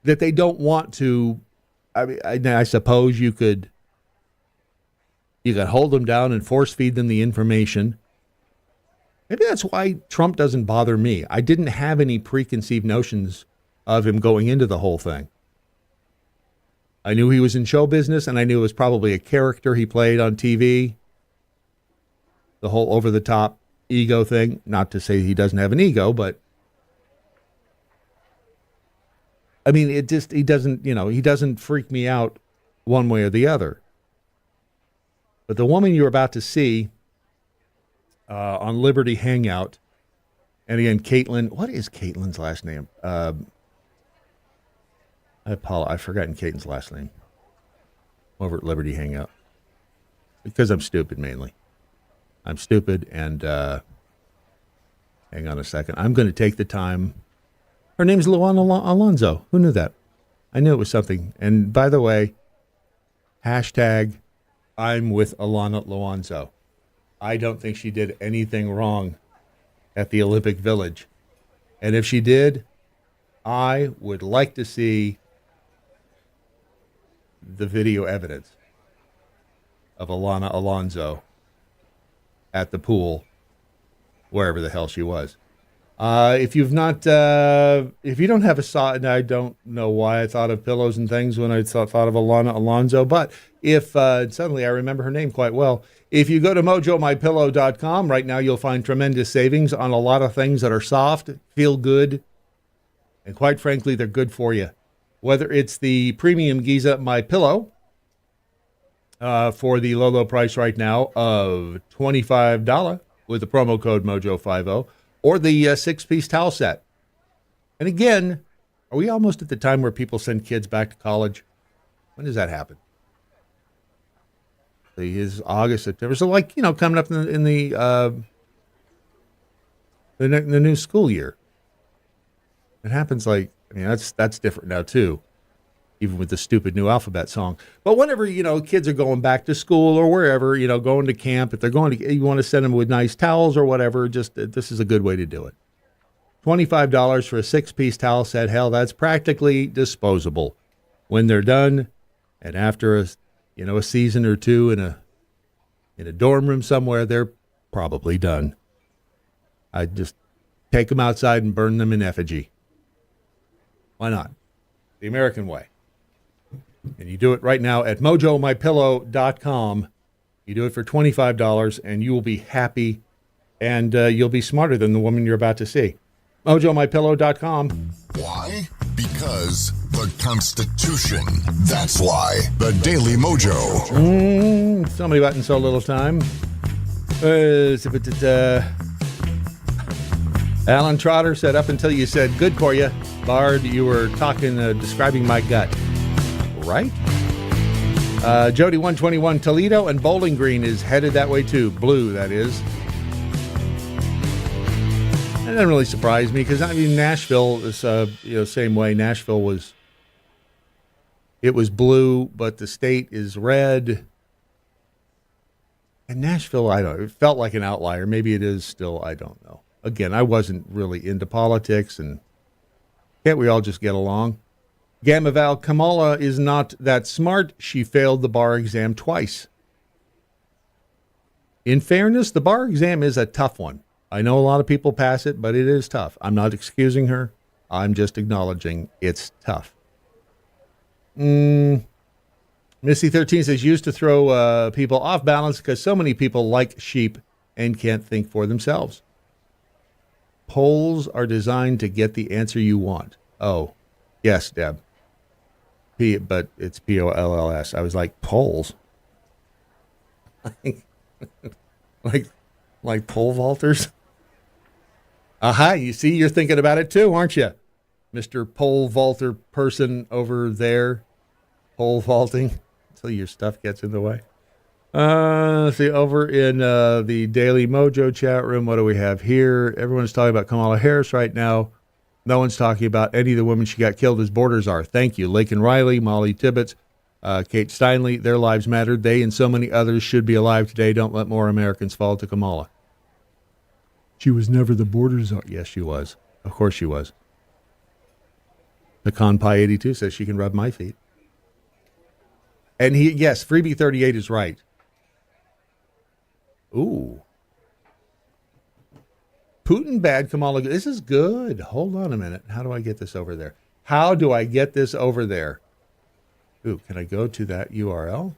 that they don't want to. I suppose you could hold them down and force feed them the information. Maybe that's why Trump doesn't bother me. I didn't have any preconceived notions of him going into the whole thing. I knew he was in show business, and I knew it was probably a character he played on TV. The whole over-the-top ego thing. Not to say he doesn't have an ego, but I mean, he doesn't freak me out one way or the other. But the woman you're about to see on Liberty Hangout, and again, Caitlin, what is Caitlin's last name? I've forgotten Caitlin's last name over at Liberty Hangout. Because I'm stupid, mainly. I'm stupid, and hang on a second. I'm going to take the time. Her name's Luana Alonso. Who knew that? I knew it was something. And by the way, hashtag I'm with Alana Alonso. I don't think she did anything wrong at the Olympic Village. And if she did, I would like to see the video evidence of Alana Alonso at the pool, wherever the hell she was. If you don't have a saw, and I don't know why I thought of pillows and things when I thought of Alana Alonso, but if suddenly I remember her name quite well. If you go to MojoMyPillow.com right now, you'll find tremendous savings on a lot of things that are soft, feel good, and quite frankly, they're good for you. Whether it's the premium Giza My Pillow for the low price right now of $25 with the promo code Mojo50, or the 6-piece towel set. And again, are we almost at the time where people send kids back to college? When does that happen? Is August, September. So coming up in the new school year. It happens that's different now too, even with the stupid new alphabet song. But whenever, kids are going back to school or wherever, going to camp, if they're you want to send them with nice towels or whatever, this is a good way to do it. $25 for a 6-piece towel set. Hell, that's practically disposable when they're done. And after a season or two in a dorm room somewhere, they're probably done. I just take them outside and burn them in effigy. Why not? The American way. And you do it right now at MojoMyPillow.com. You do it for $25, and you will be happy, and you'll be smarter than the woman you're about to see. MojoMyPillow.com. Why? Because the Constitution. That's why. The Daily Mojo. Somebody about in so little time. Alan Trotter said, up until you said good for you, Bard, you were describing my gut. Right? Jody 121, Toledo and Bowling Green is headed that way too. Blue, that is. That doesn't really surprise me because, Nashville is, same way. Nashville was blue, but the state is red. And Nashville, it felt like an outlier. Maybe it is still, I don't know. Again, I wasn't really into politics, and can't we all just get along? Gamma Val, Kamala is not that smart. She failed the bar exam twice. In fairness, the bar exam is a tough one. I know a lot of people pass it, but it is tough. I'm not excusing her. I'm just acknowledging it's tough. Missy 13 says, used to throw people off balance because so many people like sheep and can't think for themselves. Polls are designed to get the answer you want. Oh, yes, Deb. But it's Polls. I was like, polls? like pole vaulters? Aha, you see, you're thinking about it too, aren't you? Mr. Pole vaulter person over there. Pole vaulting until your stuff gets in the way. Let's see, over in the Daily Mojo chat room, what do we have here? Everyone's talking about Kamala Harris right now. No one's talking about any of the women she got killed as borders are. Thank you. Laken Riley, Molly Tibbetts, Kate Steinle, their lives mattered. They and so many others should be alive today. Don't let more Americans fall to Kamala. She was never the borders are. Yes, she was. Of course she was. Pecan Pie 82 says she can rub my feet. And yes, Freebie 38 is right. Ooh. Putin bad, Kamala good. This is good. Hold on a minute. How do I get this over there? How do I get this over there? Ooh, can I go to that URL?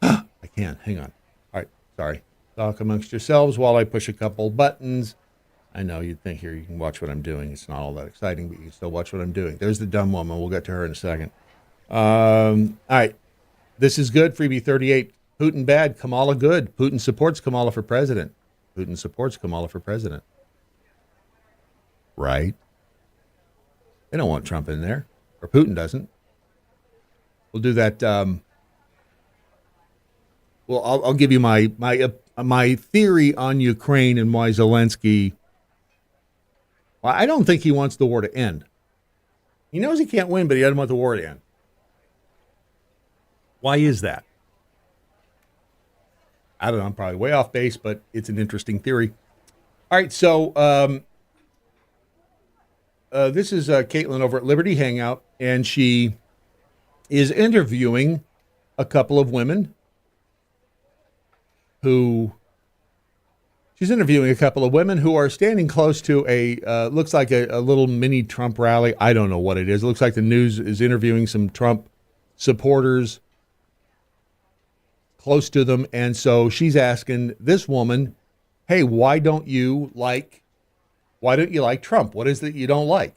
I can. Hang on. All right. Sorry. Talk amongst yourselves while I push a couple buttons. I know you'd think here you can watch what I'm doing. It's not all that exciting, but you can still watch what I'm doing. There's the dumb woman. We'll get to her in a second. All right. This is good. Freebie 38. Putin bad. Kamala good. Putin supports Kamala for president. Putin supports Kamala for president. Right? They don't want Trump in there. Or Putin doesn't. We'll do that. Well, I'll give you my theory on Ukraine and why Zelensky. Well, I don't think he wants the war to end. He knows he can't win, but he doesn't want the war to end. Why is that? I don't know. I'm probably way off base, but it's an interesting theory. All right, so this is Caitlin over at Liberty Hangout, and she is interviewing a couple of women who are standing close to a looks like a little mini Trump rally. I don't know what it is. It looks like the news is interviewing some Trump supporters close to them. And so she's asking this woman, hey, why don't you like Trump? What is it you don't like?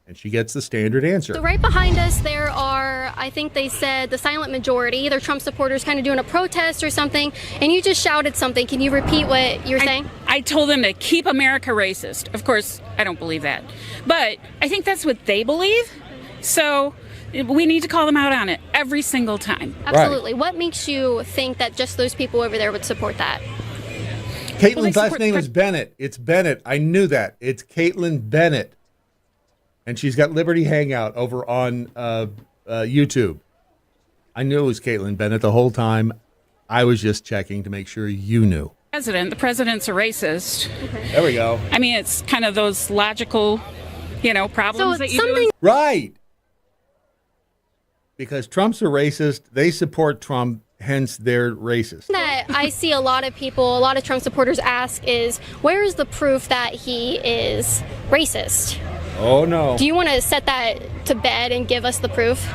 And she gets the standard answer. So right behind us, there are, I think they said, the silent majority. They're Trump supporters kind of doing a protest or something. And you just shouted something. Can you repeat what you're saying? I told them to keep America racist. Of course, I don't believe that. But I think that's what they believe. So we need to call them out on it every single time. Absolutely. Right. What makes you think that just those people over there would support that? Caitlin's last name is Bennett. It's Bennett. I knew that. It's Caitlin Bennett. And she's got Liberty Hangout over on YouTube. I knew it was Caitlin Bennett the whole time. I was just checking to make sure you knew. The president's a racist. Okay. There we go. I mean, it's kind of those logical, problems that you do. Right. Because Trump's a racist. They support Trump, hence they're racist. That I see a lot of Trump supporters ask is, where is the proof that he is racist? Oh, no. Do you want to set that to bed and give us the proof?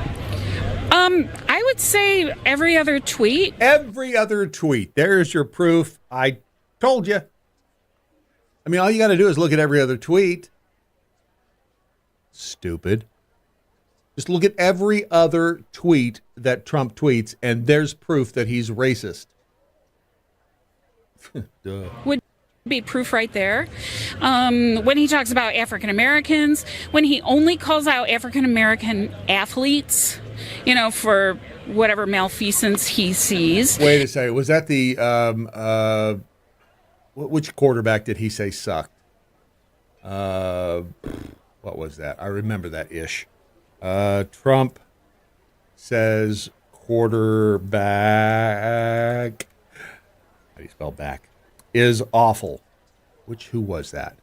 I would say every other tweet. Every other tweet. There's your proof. I told you. I mean, all you got to do is look at every other tweet. Stupid. Just look at every other tweet that Trump tweets, and there's proof that he's racist. Duh. Would be proof right there. When he talks about African Americans, when he only calls out African American athletes, for whatever malfeasance he sees. Wait a second. Was that the which quarterback did he say sucked? What was that? I remember that ish. Trump says quarterback. How do you spell back? Is awful. Who was that?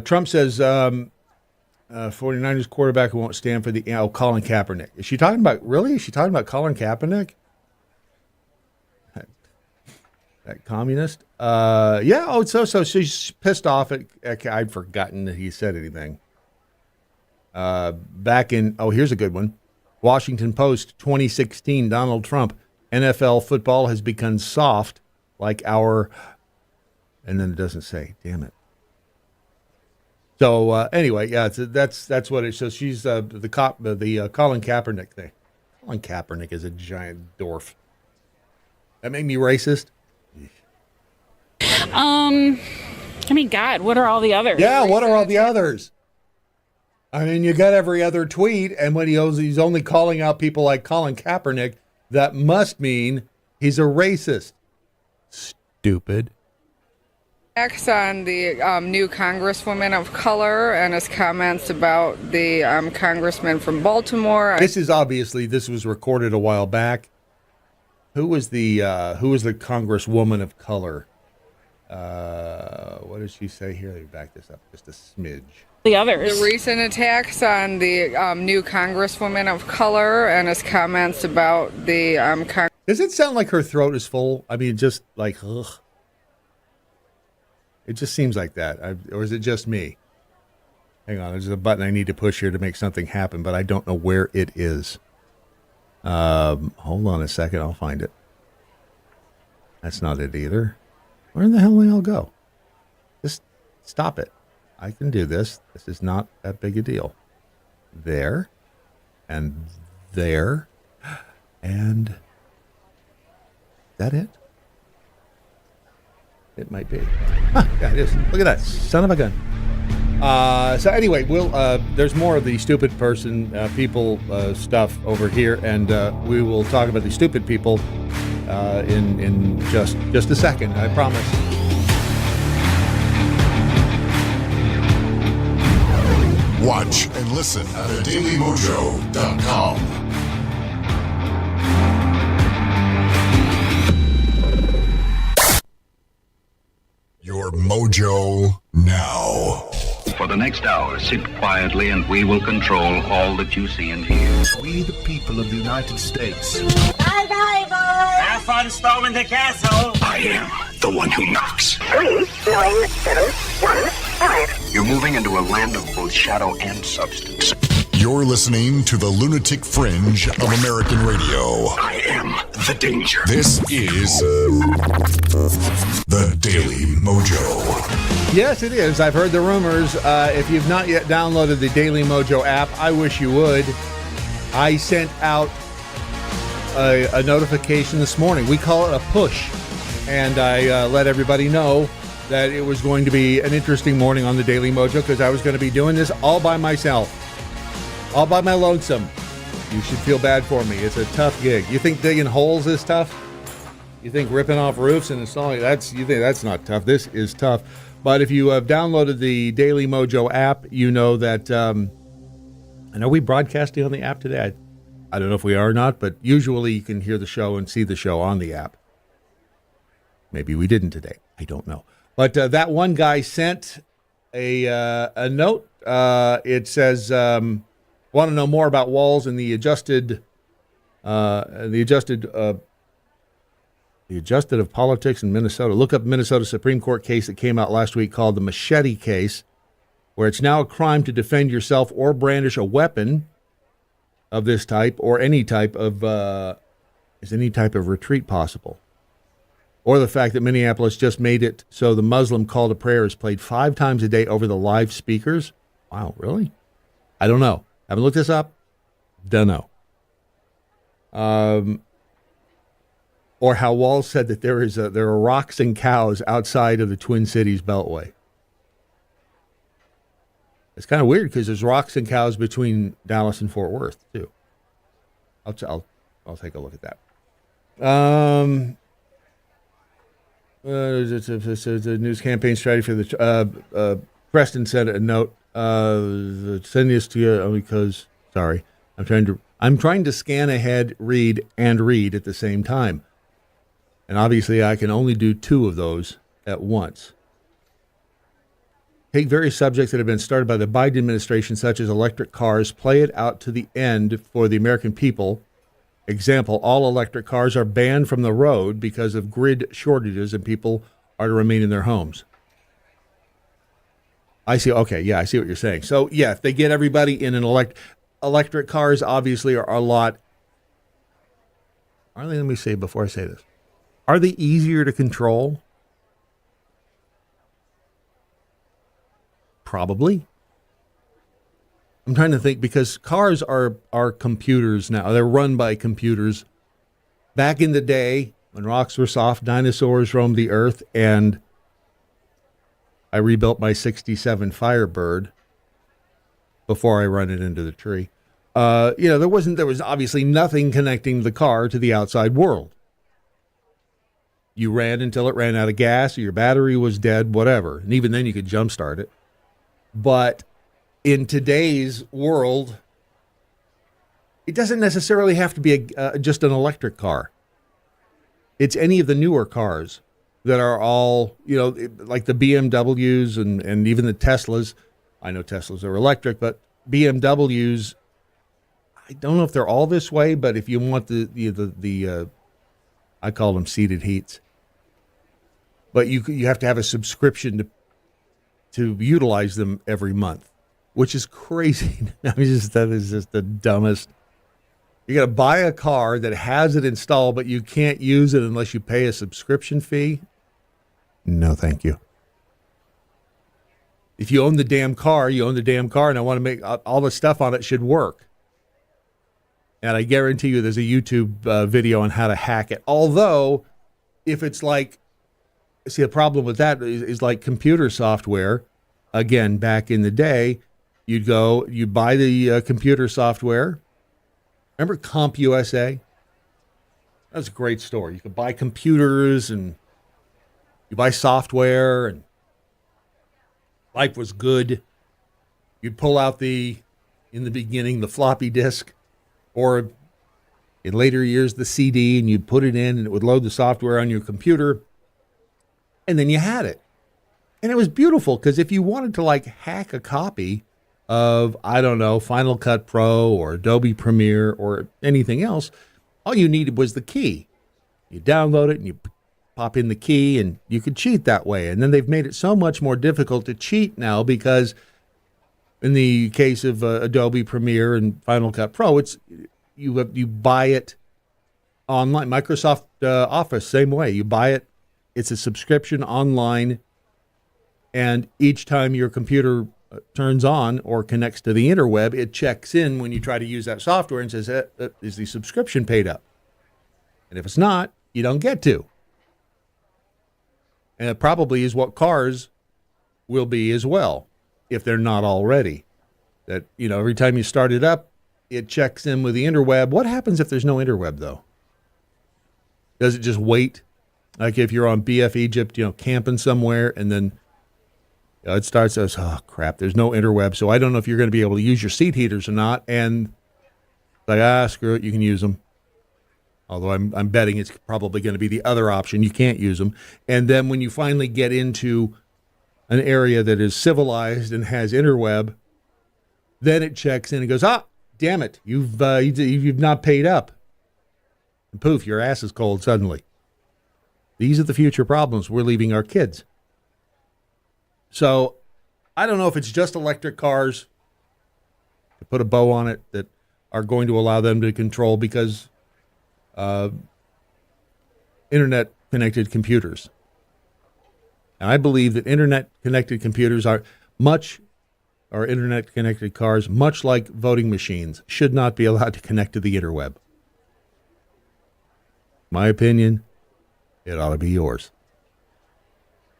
Trump says 49ers quarterback who won't stand for the Colin Kaepernick. Is she talking about Colin Kaepernick? That communist? Yeah. Oh, so she's pissed off at I'd forgotten that he said anything. Back in here's a good one. Washington Post 2016. Donald Trump. NFL football has become soft. Like our, and then it doesn't say. Damn it. So anyway, yeah, that's what it. So she's the Colin Kaepernick thing. Colin Kaepernick is a giant dwarf. That made me racist. I mean, God, what are all the others? Yeah, what are all the others? I mean, you got every other tweet, and when he's only calling out people like Colin Kaepernick, that must mean he's a racist. Stupid. Staggs on the new congresswoman of color and his comments about the congressman from Baltimore. This was recorded a while back. Who was the congresswoman of color? What did she say here? Let me back this up just a smidge. The others. The recent attacks on the new congresswoman of color and his comments about the Does it sound like her throat is full? I mean, just like, ugh. It just seems like that. Or is it just me? Hang on, there's a button I need to push here to make something happen, but I don't know where it is. Hold on a second, I'll find it. That's not it either. Where in the hell did they all go? This Stop it. I can do this. This is not that big a deal. There. And there. And is that it? It might be. Yeah, it is. Look at that. Son of a gun. So anyway, there's more of the stupid person, people stuff over here, and we will talk about the stupid people in just a second, I promise. Watch and listen at thedailymojo.com. Your mojo now. For the next hour, sit quietly and we will control all that you see and hear. We, the people of the United States. Bye, bye, boys. Have fun storming the castle. I am the one who knocks. 39715. You're moving into a land of both shadow and substance. You're listening to the Lunatic Fringe of American radio. I am the danger. This is the Daily Mojo. Yes, it is. I've heard the rumors. If you've not yet downloaded the Daily Mojo app, I wish you would. I sent out a notification this morning. We call it a push. And I let everybody know that it was going to be an interesting morning on the Daily Mojo because I was going to be doing this all by myself. All by my lonesome. You should feel bad for me. It's a tough gig. You think digging holes is tough? You think ripping off roofs and installing you think that's not tough. This is tough. But if you have downloaded the Daily Mojo app, you know that I know we broadcasting on the app today. I don't know if we are or not, but usually you can hear the show and see the show on the app. Maybe we didn't today. I don't know. But that one guy sent a note. It says, want to know more about walls and the adjusted of politics in Minnesota. Look up Minnesota Supreme Court case that came out last week called the Machete case, where it's now a crime to defend yourself or brandish a weapon of this type or any type of retreat possible. Or the fact that Minneapolis just made it so the Muslim call to prayer is played 5 times a day over the live speakers. Wow, really? I don't know. Haven't looked this up. Don't know. Or how Walls said that there are rocks and cows outside of the Twin Cities Beltway. It's kind of weird because there's rocks and cows between Dallas and Fort Worth too. I'll take a look at that. It's a news campaign strategy for the Preston sent a note. Send this to you because sorry, I'm trying to scan ahead, read at the same time, and obviously I can only do 2 of those at once. Take various subjects that have been started by the Biden administration, such as electric cars, play it out to the end for the American people. Example: all electric cars are banned from the road because of grid shortages, and people are to remain in their homes. I see. Okay, yeah, I see what you're saying. So, yeah, if they get everybody in an electric cars, obviously are a lot. Let me say before I say this, are they easier to control? Probably. I'm trying to think because cars are computers now. They're run by computers. Back in the day, when rocks were soft, dinosaurs roamed the earth, and I rebuilt my 67 Firebird before I run it into the tree. There was obviously nothing connecting the car to the outside world. You ran until it ran out of gas, or your battery was dead, whatever. And even then you could jumpstart it. But in today's world, it doesn't necessarily have to be just an electric car. It's any of the newer cars that are all, like the BMWs and even the Teslas. I know Teslas are electric, but BMWs, I don't know if they're all this way, but if you want the I call them seated heats. But you have to have a subscription to utilize them every month, which is crazy. That is just the dumbest. You got to buy a car that has it installed, but you can't use it unless you pay a subscription fee. No, thank you. If you own the damn car, you own the damn car, and I want to make all the stuff on it should work. And I guarantee you there's a YouTube video on how to hack it. Although, if it's like, see, the problem with that is like computer software. Again, back in the day, you'd buy the computer software. Remember CompUSA? That was a great store. You could buy computers and you buy software, and life was good. You'd pull out in the beginning, the floppy disk, or in later years, the CD, and you'd put it in, and it would load the software on your computer, and then you had it. And it was beautiful, because if you wanted to, like, hack a copy of, I don't know, Final Cut Pro or Adobe Premiere or anything else, all you needed was the key. You download it, and you pop in the key, and you could cheat that way. And then they've made it so much more difficult to cheat now, because in the case of Adobe Premiere and Final Cut Pro, you buy it online. Microsoft Office, same way. You buy it. It's a subscription online, and each time your computer turns on or connects to the interweb, it checks in when you try to use that software and says, is the subscription paid up? And if it's not, you don't get to. And it probably is what cars will be as well, if they're not already. That, every time you start it up, it checks in with the interweb. What happens if there's no interweb, though? Does it just wait? Like if you're on BF Egypt, camping somewhere, and then it starts as, oh, crap, there's no interweb, so I don't know if you're going to be able to use your seat heaters or not. And like, screw it, you can use them. Although I'm betting it's probably going to be the other option. You can't use them. And then when you finally get into an area that is civilized and has interweb, then it checks in and goes, damn it, you've not paid up. And poof, your ass is cold suddenly. These are the future problems we're leaving our kids. So I don't know if it's just electric cars, to put a bow on it, that are going to allow them to control, because internet-connected computers. And I believe that internet-connected computers or internet-connected cars, much like voting machines, should not be allowed to connect to the interweb. My opinion, it ought to be yours.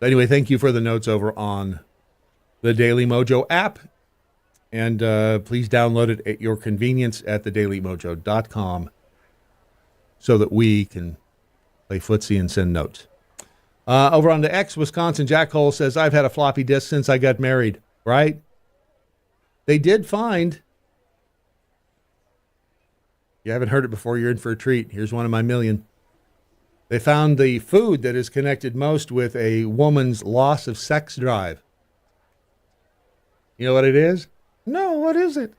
Anyway, thank you for the notes over on the Daily MoJo app. And please download it at your convenience at thedailymojo.com so that we can play footsie and send notes. Over on the X, Wisconsin, Jack Hole says, I've had a floppy disk since I got married. Right? They did find, you haven't heard it before, you're in for a treat. Here's one of my million. They found the food that is connected most with a woman's loss of sex drive. You know what it is? No, what is it?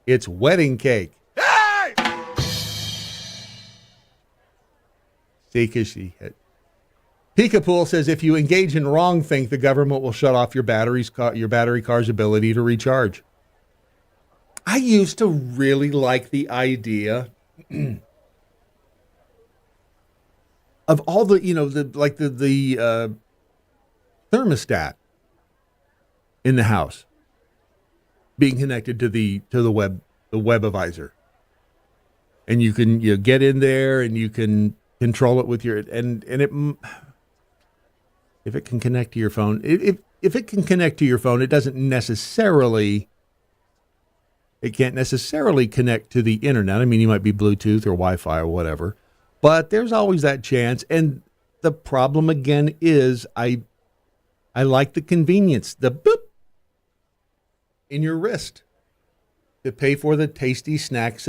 It's wedding cake. Hey! See, because she had. Peekapool says, if you engage in wrongthink, the government will shut off your battery car's ability to recharge. I used to really like the idea of all the, the thermostat in the house being connected to the webivisor, and you can get in there and you can control it with your and it. If it can connect to your phone, if it can connect to your phone, it can't necessarily connect to the internet. I mean, you might be Bluetooth or Wi-Fi or whatever, but there's always that chance. And the problem again is I like the convenience, the boop in your wrist to pay for the tasty snacks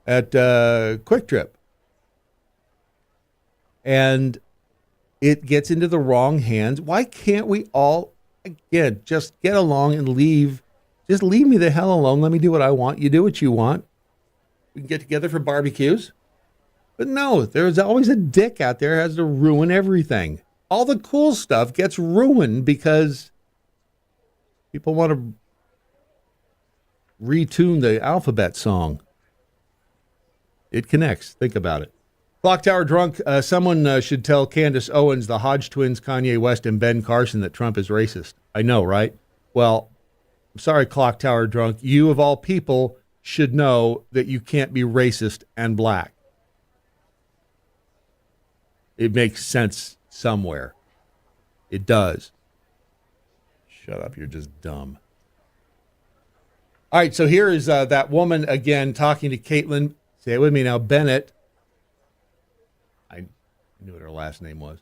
at Quick Trip. And it gets into the wrong hands. Why can't we all, again, just get along and leave? Just leave me the hell alone. Let me do what I want. You do what you want. We can get together for barbecues. But no, there's always a dick out there who has to ruin everything. All the cool stuff gets ruined because people want to retune the alphabet song. It connects. Think about it. Clock Tower drunk. Someone should tell Candace Owens, the Hodge twins, Kanye West, and Ben Carson that Trump is racist. I know, right? Well, I'm sorry, Clock Tower Drunk. You, of all people, should know that you can't be racist and black. It makes sense somewhere. It does. Shut up. You're just dumb. All right, so here is that woman again talking to Caitlin. Say it with me now. Bennett. I knew what her last name was.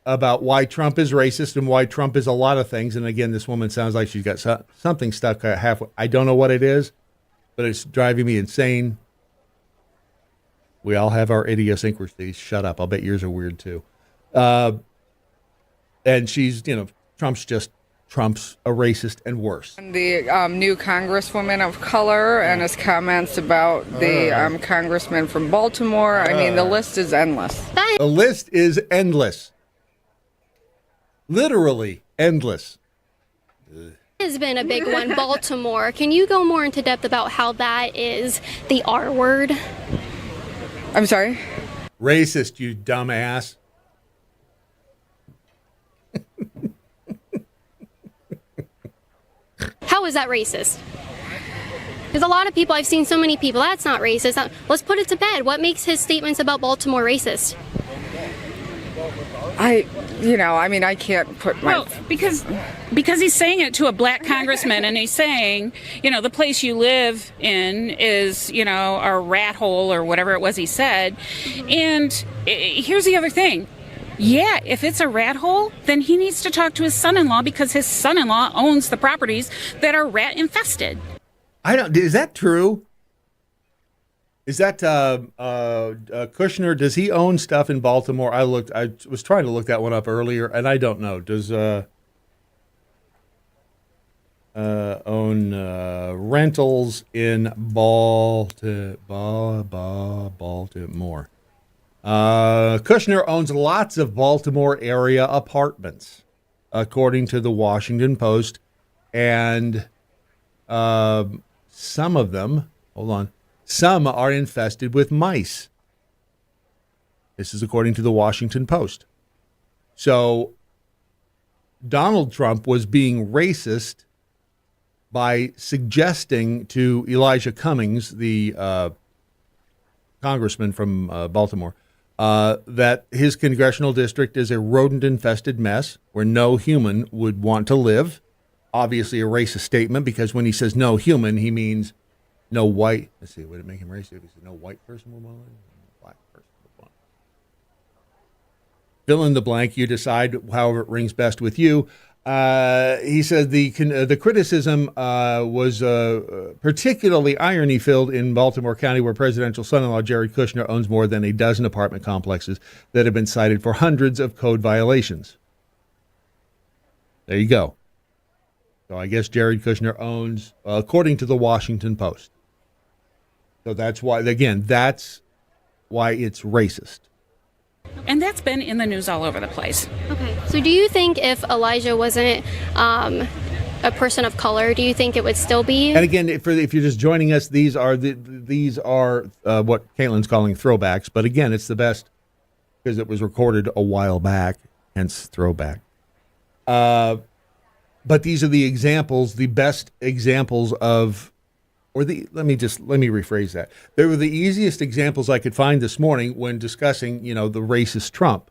About why Trump is racist and why Trump is a lot of things. And again, this woman sounds like she's got something stuck halfway. I don't know what it is, but it's driving me insane. We all have our idiosyncrasies. Shut up. I'll bet yours are weird too. And she's, Trump's a racist and worse. The new congresswoman of color and his comments about the congressman from Baltimore. I mean, the list is endless. The list is endless. Literally endless. Has been a big one, Baltimore. Can you go more into depth about how that is the R word? I'm sorry? Racist, you dumbass. How is that racist? Because a lot of people, I've seen so many people, that's not racist. Let's put it to bed. What makes his statements about Baltimore racist? I can't put my... Well, because he's saying it to a black congressman, and he's saying, the place you live in is, a rat hole or whatever it was he said. And here's the other thing. Yeah, if it's a rat hole, then he needs to talk to his son-in-law because his son-in-law owns the properties that are rat infested. Is that true? Is that Kushner? Does he own stuff in Baltimore? I was trying to look that one up earlier, and I don't know. Does own rentals in Baltimore? Kushner owns lots of Baltimore area apartments, according to the Washington Post, and some of them. Hold on. Some are infested with mice. This is according to the Washington Post. So Donald Trump was being racist by suggesting to Elijah Cummings, the congressman from Baltimore, that his congressional district is a rodent-infested mess where no human would want to live. Obviously a racist statement, because when he says no human, he means no white. Let's see, would it make him racist if he said no white person would want to live? No black person would want to live. Fill in the blank. You decide however it rings best with you. He said the criticism was particularly irony-filled in Baltimore County, where presidential son-in-law Jared Kushner owns more than a dozen apartment complexes that have been cited for hundreds of code violations. There you go. So I guess Jared Kushner owns, according to the Washington Post. So that's why, again, that's why it's racist. And that's been in the news all over the place. Okay. So do you think if Elijah wasn't a person of color, do you think it would still be? And again, if you're just joining us, these are what Caitlin's calling throwbacks. But again, it's the best because it was recorded a while back, hence throwback. But these are the examples, the best examples of, let me rephrase that. They were the easiest examples I could find this morning when discussing, the racist Trump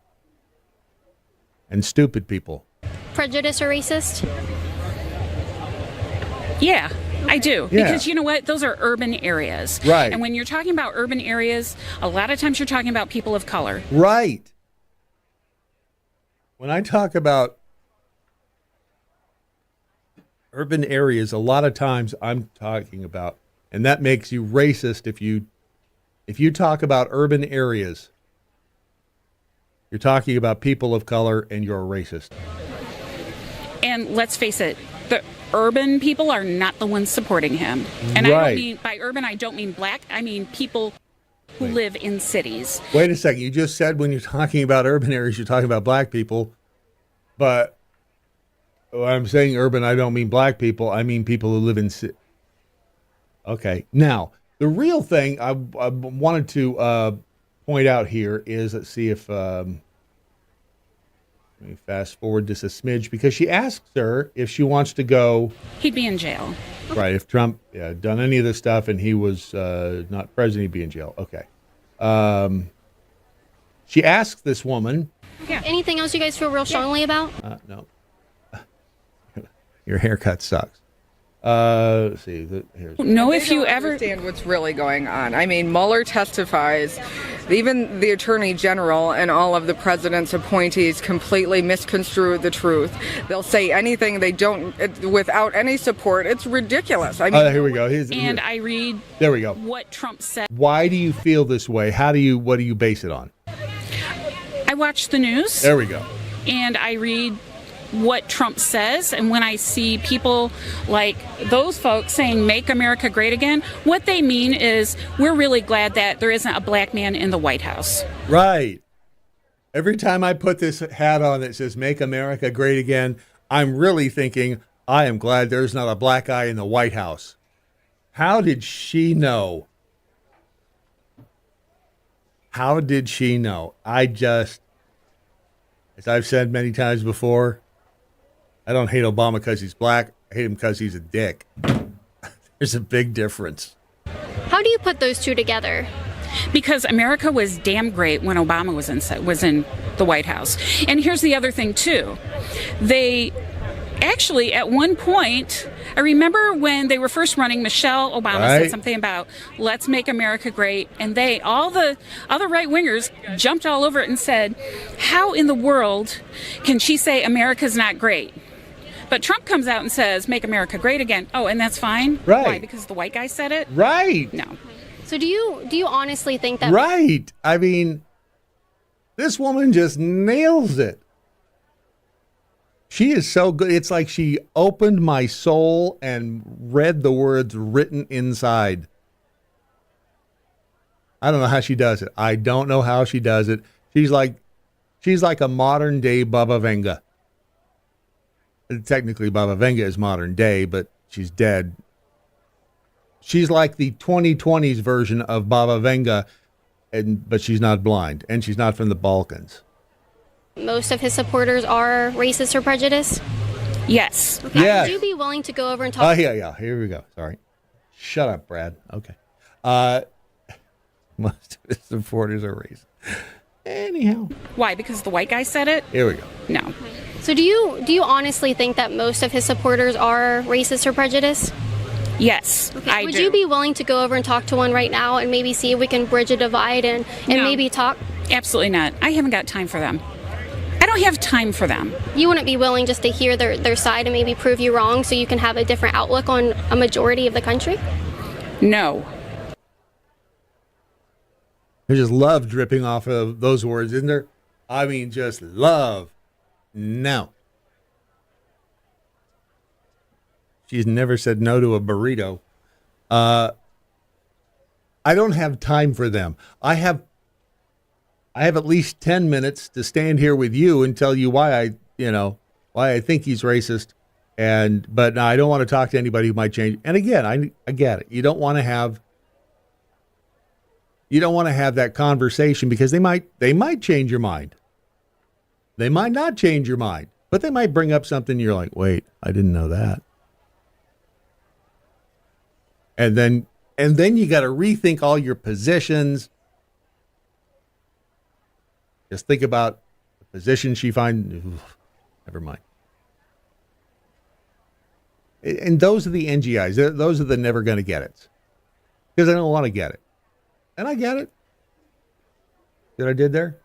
and stupid people. Prejudice or racist? Yeah, I do. Yeah. Because you know what? Those are urban areas. Right. And when you're talking about urban areas, a lot of times you're talking about people of color. Right. When I talk about urban areas, a lot of times I'm talking about, and that makes you racist if you talk about urban areas. You're talking about people of color and you're a racist. And let's face it, the urban people are not the ones supporting him. And right. I don't mean, by urban, I don't mean black. I mean people who live in cities. Wait a second. You just said when you're talking about urban areas, you're talking about black people. But when I'm saying urban, I don't mean black people. I mean people who live in cities. Okay. Now, the real thing I wanted to point out here is, let's see if, let Let me fast forward just a smidge because she asks her if she wants to go. He'd be in jail. Right. If Trump done any of this stuff and he was not president, he'd be in jail. Okay. She asks this woman. Yeah. Anything else you guys feel real strongly about? No. Your haircut sucks. Let's see. No, if you ever understand what's really going on. I mean, Mueller testifies. Even the attorney general and all of the president's appointees completely misconstrue the truth. They'll say anything they don't without any support. It's ridiculous. I mean, here we go. I read. There we go. What Trump said. Why do you feel this way? What do you base it on? I watch the news. There we go. And I read what Trump says, and when I see people like those folks saying make America great again, what they mean is we're really glad that there isn't a black man in the White House. Right. Every time I put this hat on that says make America great again, I'm really thinking I am glad there's not a black guy in the White House. How did she know? How did she know? As I've said many times before, I don't hate Obama because he's black. I hate him because he's a dick. There's a big difference. How do you put those two together? Because America was damn great when Obama was in the White House. And here's the other thing, too. They actually, at one point, I remember when they were first running, Michelle Obama said something about, let's make America great. And all the other right-wingers jumped all over it and said, how in the world can she say America's not great? But Trump comes out and says, make America great again. Oh, and that's fine? Right. Why? Because the white guy said it? Right. No. So do you honestly think that? Right. I mean, this woman just nails it. She is so good. It's like she opened my soul and read the words written inside. I don't know how she does it. I don't know how she does it. She's like a modern day Baba Vanga. Technically, Baba Vanga is modern day, but she's dead. She's like the 2020s version of Baba Vanga, but she's not blind, and she's not from the Balkans. Most of his supporters are racist or prejudiced? Yes. Okay. Yes. Would you be willing to go over and talk? Yeah. Here we go. Sorry. Shut up, Brad. Okay. Most of his supporters are racist. Anyhow. Why? Because the white guy said it? Here we go. No. So do you honestly think that most of his supporters are racist or prejudiced? Yes, okay. I Would do. you be willing to go over and talk to one right now and maybe see if we can bridge a divide and maybe talk? Absolutely not. I haven't got time for them. I don't have time for them. You wouldn't be willing just to hear their side and maybe prove you wrong so you can have a different outlook on a majority of the country? No. There's just love dripping off of those words, isn't there? I mean, just love. No. She's never said no to a burrito. I don't have time for them. I have at least 10 minutes to stand here with you and tell you why I think he's racist. But no, I don't want to talk to anybody who might change. And again, I get it. You don't want to have that conversation because they might change your mind. They might not change your mind, but they might bring up something you're like, wait, I didn't know that. And then you got to rethink all your positions. Just think about the position she finds. Never mind. And those are the NGIs. Those are the never going to get it. Because I don't want to get it. And I get it. See what I did there?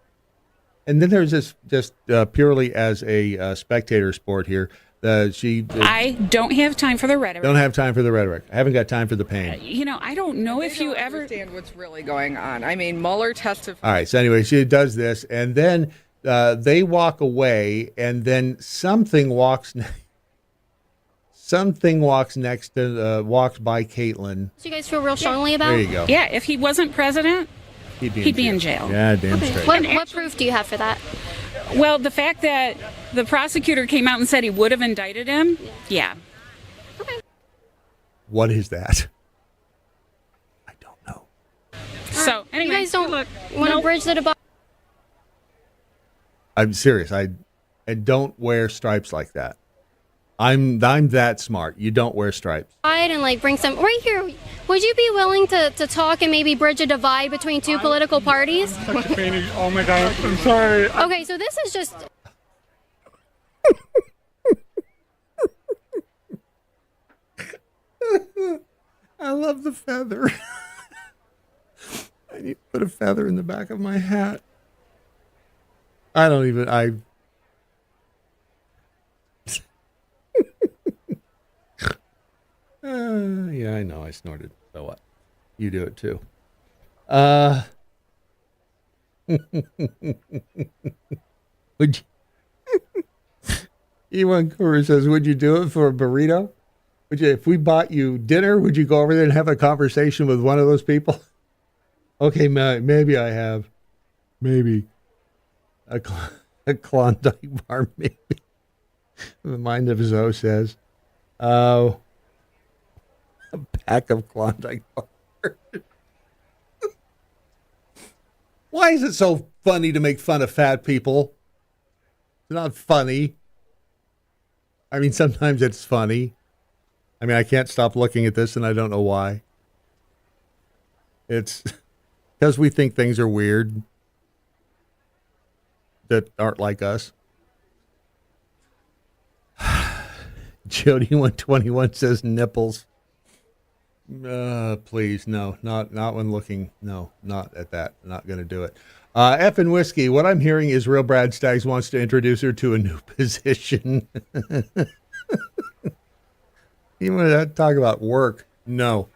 And then there's this just purely as a spectator sport here. I don't have time for the rhetoric. Don't have time for the rhetoric. I haven't got time for the pain. I don't know if you ever understand what's really going on. I mean, Mueller testified. All right. So anyway, she does this, and then they walk away, and then something walks next to walks by Caitlyn. So you guys feel real strongly about? There you go. Yeah, if he wasn't president, he'd be in jail. Yeah, damn straight. What proof do you have for that? Well, the fact that the prosecutor came out and said he would have indicted him, yeah. Okay. What is that? I don't know. So, anyway. You guys don't want to bridge the divide? I'm serious. and don't wear stripes like that. I'm that smart. You don't wear stripes. And like bring some right here. Would you be willing to talk and maybe bridge a divide between two political parties? Oh my God, I'm sorry. Okay, so this is just. I love the feather. I need to put a feather in the back of my hat. Yeah, I know I snorted. So what? You do it too. Would you? Ewan Kuru says, would you do it for a burrito? Would you, if we bought you dinner, would you go over there and have a conversation with one of those people? Okay, maybe I have. Maybe. A Klondike bar, maybe. The mind of Zoe says. A pack of Klondike bars. Why is it so funny to make fun of fat people? It's not funny. I mean, sometimes it's funny. I mean, I can't stop looking at this, and I don't know why. It's because we think things are weird that aren't like us. Jody121 says nipples. Please, no, not when looking. No, not at that. Not going to do it. F and Whiskey, what I'm hearing is Real Brad Staggs wants to introduce her to a new position. You want to talk about work? No.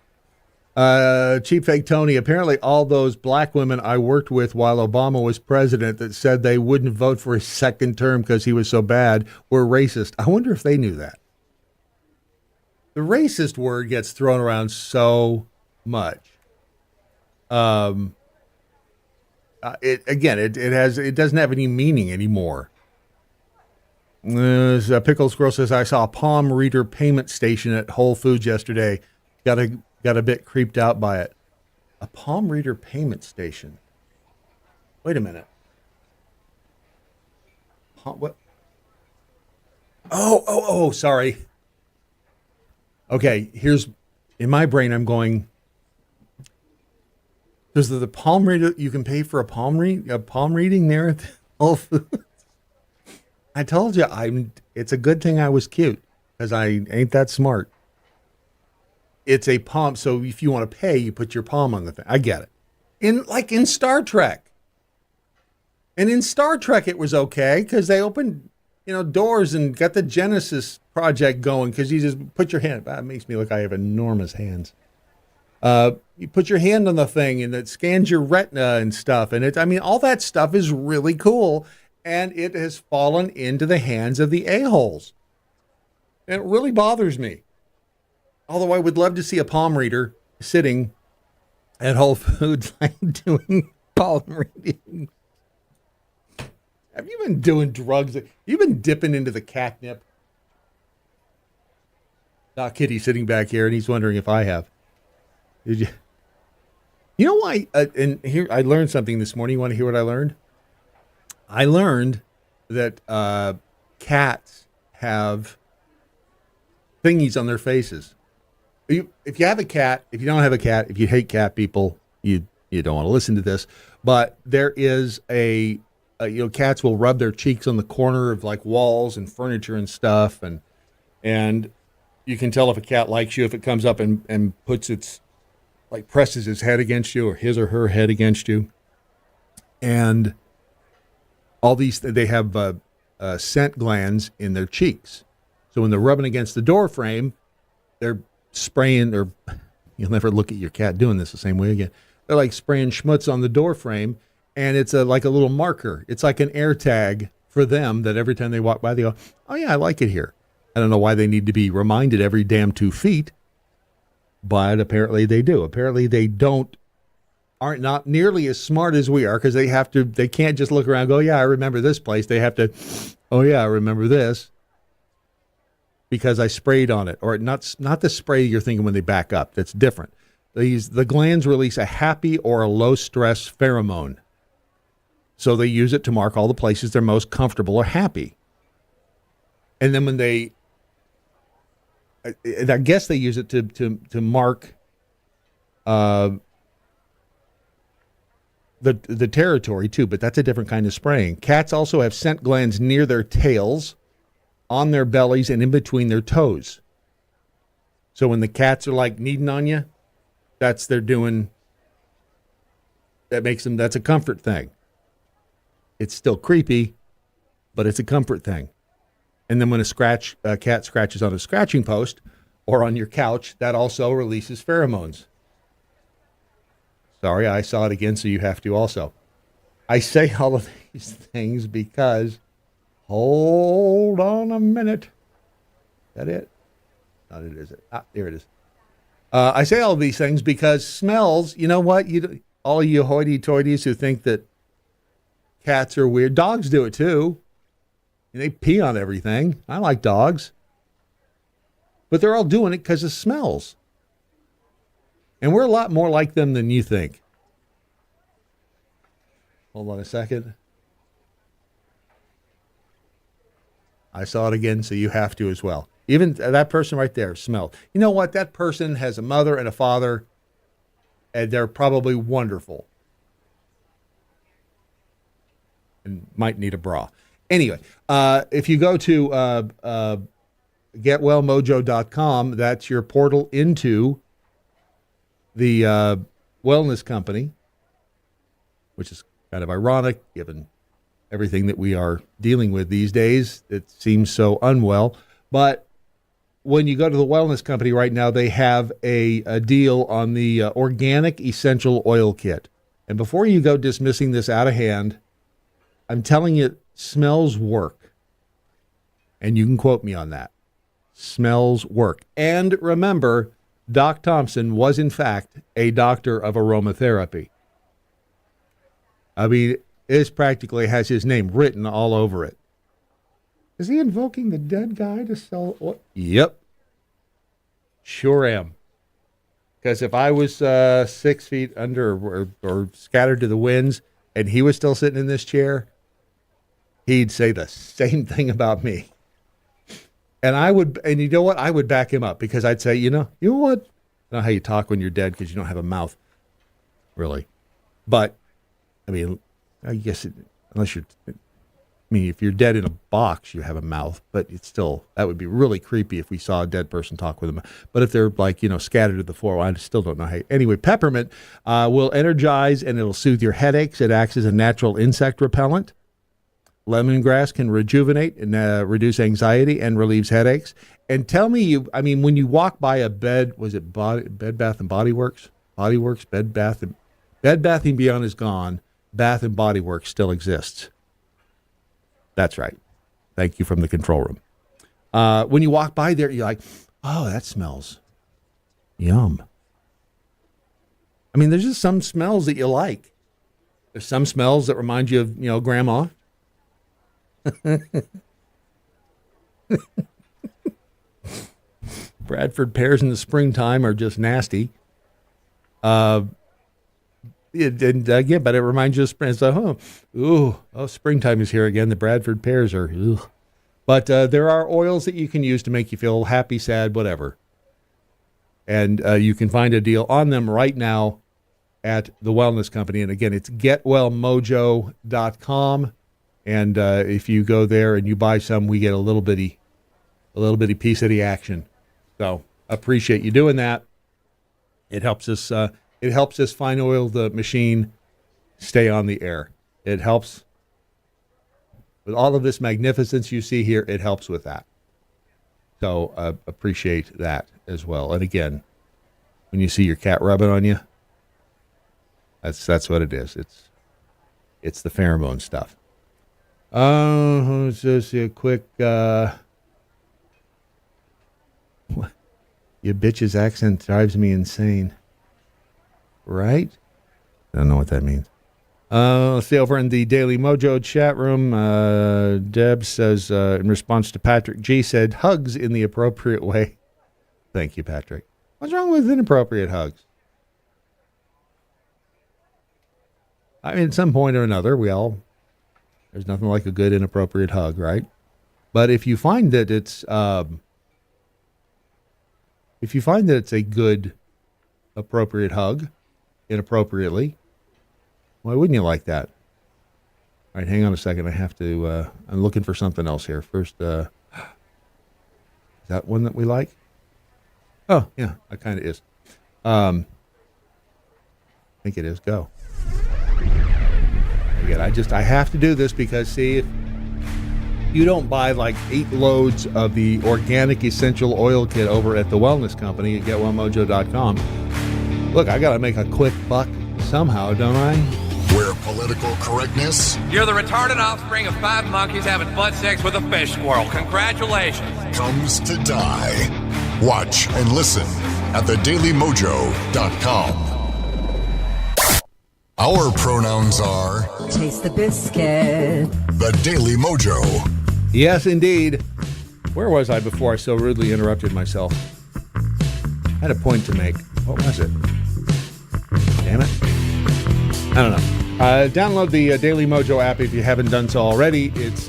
Cheap Fake Tony, apparently all those black women I worked with while Obama was president that said they wouldn't vote for his second term because he was so bad were racist. I wonder if they knew that. The racist word gets thrown around so much. It doesn't have any meaning anymore. Pickle Squirrel says, I saw a palm reader payment station at Whole Foods yesterday. Got a bit creeped out by it. A palm reader payment station. Wait a minute. What? Oh, sorry. Okay, here's, in my brain, I'm going, does the palm reader, you can pay for a palm reading there at the Whole Foods? I told you, it's a good thing I was cute, because I ain't that smart. It's a palm, so if you want to pay, you put your palm on the thing. I get it. In Star Trek. And in Star Trek, it was okay, because they opened, doors and got the Genesis project going, because you just put your hand, that makes me look, I have enormous hands. You put your hand on the thing, and it scans your retina and stuff, and all that stuff is really cool. And it has fallen into the hands of the a-holes. And it really bothers me. Although I would love to see a palm reader sitting at Whole Foods doing palm reading. Have you been doing drugs? You've been dipping into the catnip? Doc Kitty sitting back here, and he's wondering if I have. Did you? You know why? And here, I learned something this morning. You want to hear what I learned? I learned that cats have thingies on their faces. If you have a cat, if you don't have a cat, if you hate cat people, you don't want to listen to this. But there is cats will rub their cheeks on the corner of like walls and furniture and stuff, and you can tell if a cat likes you if it comes up and puts its presses its head against you or his or her head against you, and all these, they have scent glands in their cheeks. So when they're rubbing against the door frame, they're spraying, or you'll never look at your cat doing this the same way again. They're like spraying schmutz on the door frame, and it's like a little marker. It's like an air tag for them that every time they walk by, they go, oh yeah, I like it here. I don't know why they need to be reminded every damn 2 feet, but apparently they do. Apparently they aren't not nearly as smart as we are, because they can't just look around and go, yeah, I remember this place. They have to, oh yeah, I remember this because I sprayed on it. Or not the spray you're thinking when they back up. That's different. The glands release a happy or a low stress pheromone. So they use it to mark all the places they're most comfortable or happy. And then when I guess they use it to mark the territory too, but that's a different kind of spraying. Cats also have scent glands near their tails, on their bellies, and in between their toes. So when the cats are like kneading on you, that's that's a comfort thing. It's still creepy, but it's a comfort thing. And then when a cat scratches on a scratching post or on your couch, that also releases pheromones. Sorry, I saw it again, so you have to also. I say all of these things because, hold on a minute. Is that it? Not it, is it? There it is. I say all of these things because smells, you know what? All you hoity-toities who think that cats are weird, dogs do it too. They pee on everything. I like dogs. But they're all doing it because of smells. And we're a lot more like them than you think. Hold on a second. I saw it again, so you have to as well. Even that person right there smelled. You know what? That person has a mother and a father, and they're probably wonderful. And might need a bra. Anyway, if you go to getwellmojo.com, that's your portal into the wellness company, which is kind of ironic given everything that we are dealing with these days. It seems so unwell. But when you go to the wellness company right now, they have a deal on the organic essential oil kit. And before you go dismissing this out of hand, I'm telling you, smells work. And you can quote me on that. Smells work. And remember, Doc Thompson was, in fact, a doctor of aromatherapy. I mean, this practically has his name written all over it. Is he invoking the dead guy to sell oil? Yep. Sure am. Because if I was 6 feet under or scattered to the winds and he was still sitting in this chair, he'd say the same thing about me. And you know what? I would back him up because I'd say, you know what? I don't know how you talk when you're dead because you don't have a mouth, really. But, I mean, I guess if you're dead in a box, you have a mouth, but it's still, that would be really creepy if we saw a dead person talk with them. But if they're scattered to the floor, I still don't know how. Anyway, peppermint will energize and it'll soothe your headaches. It acts as a natural insect repellent. Lemongrass can rejuvenate and reduce anxiety and relieves headaches. And tell me, when you walk by a Bed Bath and Body Works? Body Works, Bed Bath and Beyond is gone. Bath and Body Works still exists. That's right. Thank you from the control room. When you walk by there, you're like, oh, that smells yum. There's just some smells that you like. There's some smells that remind you of, grandma. Bradford pears in the springtime are just nasty. But it reminds you of spring. So, springtime is here again. The Bradford pears are. Ugh. But there are oils that you can use to make you feel happy, sad, whatever. And you can find a deal on them right now at the Wellness Company. And again, it's getwellmojo.com. And if you go there and you buy some, we get a little bitty piece of the action. So appreciate you doing that. It helps us. It helps us fine oil the machine stay on the air. It helps with all of this magnificence you see here. It helps with that. So appreciate that as well. And again, when you see your cat rubbing on you, that's what it is. It's the pheromone stuff. Just a quick, your bitch's accent drives me insane. Right? I don't know what that means. Let's see, over in the Daily MoJo chat room, Deb says, in response to Patrick G, said, hugs in the appropriate way. Thank you, Patrick. What's wrong with inappropriate hugs? At some point or another, there's nothing like a good inappropriate hug, right? But if you find that it's a good, appropriate hug, inappropriately, why wouldn't you like that? All right, hang on a second. I have to. I'm looking for something else here. First, is that one that we like? Oh, yeah, it kind of is. I think it is. Go. Again, I have to do this because, see, if you don't buy like 8 loads of the organic essential oil kit over at the wellness company at getwellmojo.com, look, I got to make a quick buck somehow, don't I? Where political correctness You're the retarded offspring of 5 monkeys having butt sex with a fish squirrel. Congratulations. comes to die. Watch and listen at thedailymojo.com. Our pronouns are Taste the biscuit. The Daily Mojo. Yes, indeed. Where was I before I so rudely interrupted myself? I had a point to make. What was it? Damn it. I don't know. Download the Daily Mojo app if you haven't done so already. It's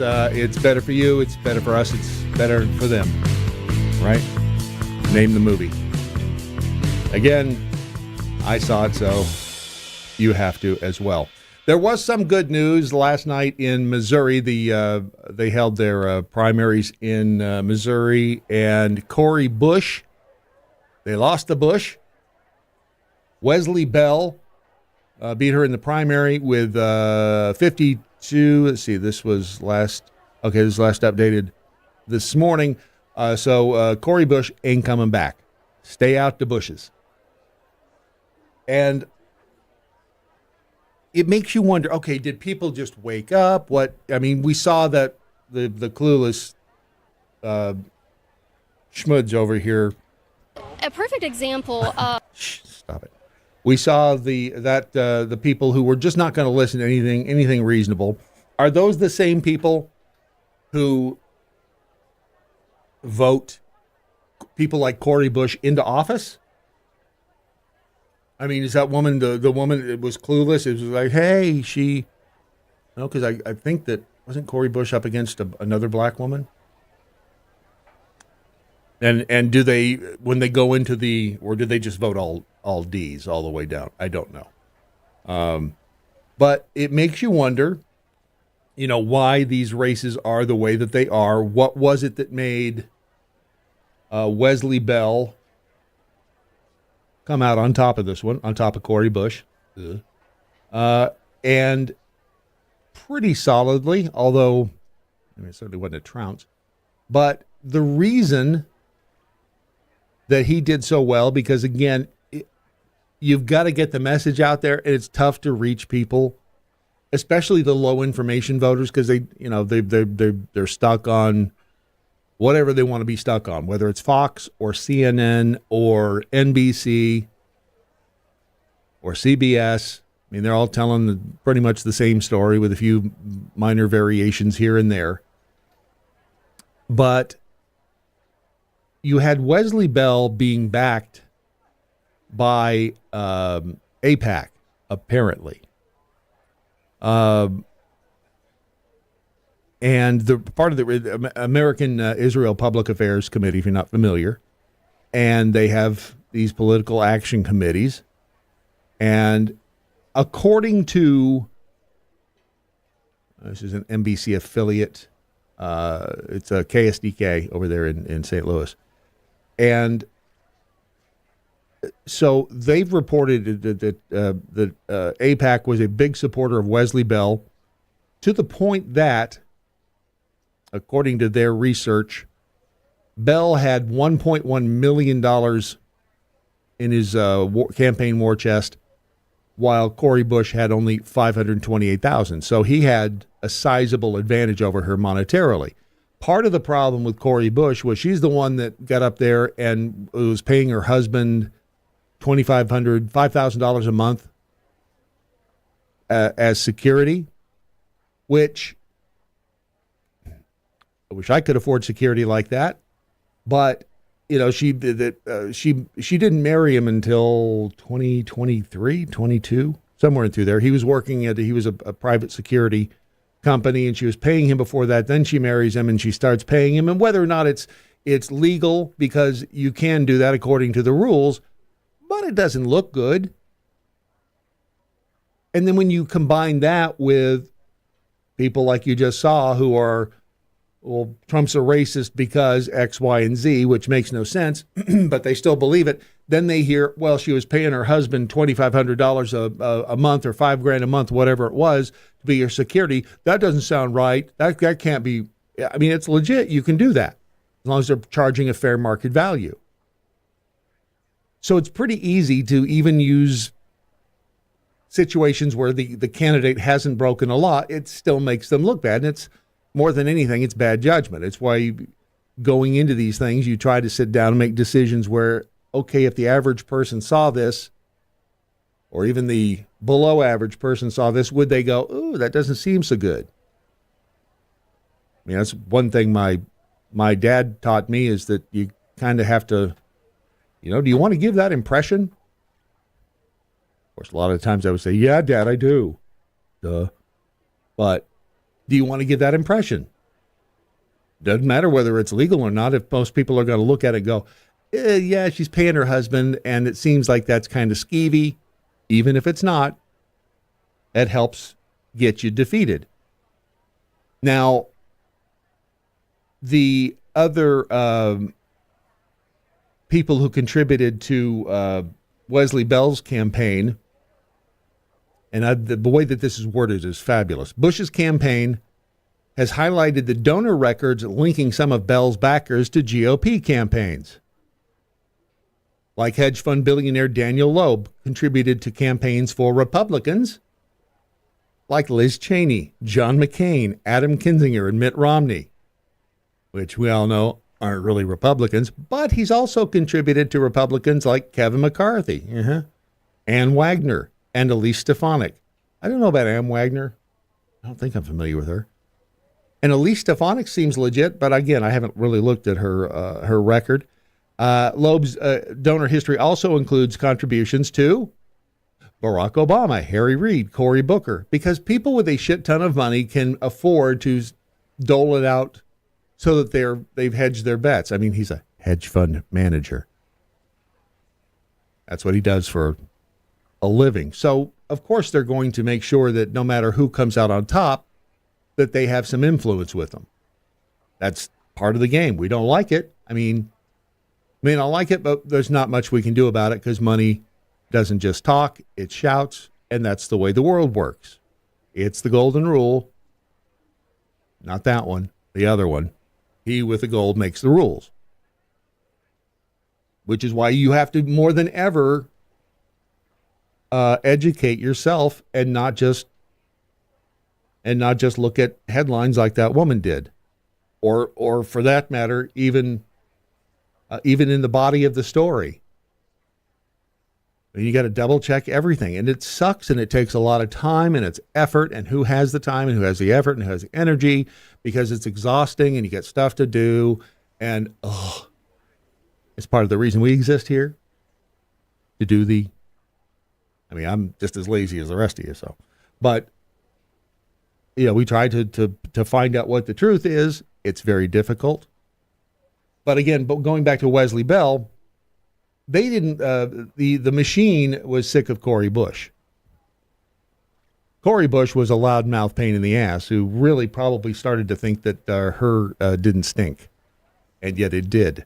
better for you. It's better for us. It's better for them. Right? Name the movie. Again, I saw it, so you have to as well. There was some good news last night in Missouri. They held their primaries in Missouri, and Cori Bush, they lost the Bush. Wesley Bell beat her in the primary with 52. Let's see, this was last updated this morning. So Cori Bush ain't coming back. Stay out the bushes. And it makes you wonder, okay, did people just wake up? We saw that the clueless schmuds over here. A perfect example. Stop it. We saw the people who were just not going to listen to anything reasonable. Are those the same people who vote people like Cori Bush into office? I mean, is that woman the woman that was clueless? It was like, hey, because I think that wasn't Cori Bush up against another black woman? And do they, when they go into or do they just vote all D's all the way down? I don't know. But it makes you wonder, why these races are the way that they are. What was it that made Wesley Bell come out on top of this one, on top of Cori Bush? And pretty solidly, although it certainly wasn't a trounce. But the reason that he did so well, because again, you've got to get the message out there, and it's tough to reach people, especially the low information voters, because they're stuck on whatever they want to be stuck on, whether it's Fox or CNN or NBC or CBS. I mean, they're all telling pretty much the same story with a few minor variations here and there. But you had Wesley Bell being backed by AIPAC, apparently. And the part of the American Israel Public Affairs Committee, if you're not familiar, and they have these political action committees. And according to, this is an NBC affiliate, it's a KSDK over there in St. Louis. And so they've reported that AIPAC was a big supporter of Wesley Bell, to the point that, according to their research, Bell had $1.1 million in his campaign war chest, while Cori Bush had only $528,000. So he had a sizable advantage over her monetarily. Part of the problem with Cori Bush was she's the one that got up there and was paying her husband $5,000 a month as security, which I wish I could afford security like that. But she didn't marry him until 2023, 22, somewhere in through there. He was working he was a private security company, and she was paying him before that. Then she marries him and she starts paying him. And whether or not it's legal, because you can do that according to the rules, but it doesn't look good. And then when you combine that with people like you just saw who are, well, Trump's a racist because X, Y, and Z, which makes no sense, but they still believe it. Then they hear, well, she was paying her husband $2,500 a month or $5,000 a month, whatever it was, to be your security. That doesn't sound right. That can't be. I mean, it's legit. You can do that as long as they're charging a fair market value. So it's pretty easy to even use situations where the candidate hasn't broken a law. It still makes them look bad. And it's more than anything, it's bad judgment. It's why going into these things, you try to sit down and make decisions where, okay, if the average person saw this, or even the below average person saw this, would they go, ooh, that doesn't seem so good? I mean, that's one thing my dad taught me, is that you kind of have to, do you want to give that impression? Of course, a lot of times I would say, yeah, Dad, I do. Duh. But do you want to give that impression? Doesn't matter whether it's legal or not. If most people are going to look at it and go, yeah, she's paying her husband, and it seems like that's kind of skeevy, even if it's not, it helps get you defeated. Now, the other people who contributed to Wesley Bell's campaign, and the way that this is worded is fabulous. Bush's campaign has highlighted the donor records linking some of Bell's backers to GOP campaigns. Like hedge fund billionaire Daniel Loeb contributed to campaigns for Republicans like Liz Cheney, John McCain, Adam Kinzinger, and Mitt Romney, which we all know aren't really Republicans, but he's also contributed to Republicans like Kevin McCarthy, Ann Wagner, and Elise Stefanik. I don't know about Ann Wagner. I don't think I'm familiar with her. And Elise Stefanik seems legit, but again, I haven't really looked at her record. Loeb's donor history also includes contributions to Barack Obama, Harry Reid, Cory Booker, because people with a shit ton of money can afford to dole it out so that they've hedged their bets. I mean, he's a hedge fund manager. That's what he does for a living. So, of course, they're going to make sure that no matter who comes out on top, that they have some influence with them. That's part of the game. We don't like it. I mean, I like it, but there's not much we can do about it because money doesn't just talk, it shouts, and that's the way the world works. It's the golden rule. Not that one, the other one. He with the gold makes the rules. Which is why you have to, more than ever, educate yourself and not just look at headlines like that woman did. Or for that matter, even in the body of the story. You got to double check everything. And it sucks, and it takes a lot of time, and it's effort, and who has the time and who has the effort and who has the energy, because it's exhausting and you got stuff to do. And it's part of the reason we exist here, to do I'm just as lazy as the rest of you. So, but we try to find out what the truth is. It's very difficult. But again, going back to Wesley Bell, they didn't, the machine was sick of Cori Bush. Cori Bush was a loudmouth pain in the ass who really probably started to think that her didn't stink. And yet it did.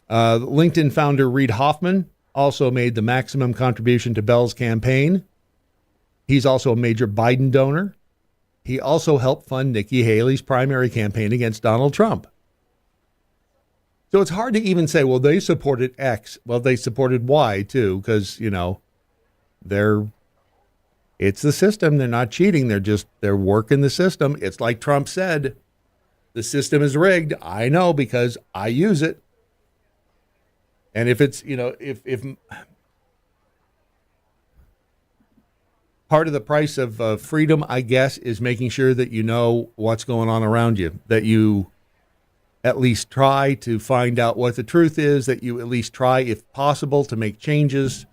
LinkedIn founder Reid Hoffman also made the maximum contribution to Bell's campaign. He's also a major Biden donor. He also helped fund Nikki Haley's primary campaign against Donald Trump. So it's hard to even say, well, they supported X. Well, they supported Y too, because, it's the system. They're not cheating. They're working the system. It's like Trump said, the system is rigged. I know because I use it. And if it's, if part of the price of freedom, I guess, is making sure that you know what's going on around you, that you at least try to find out what the truth is, that you at least try, if possible, to make changes,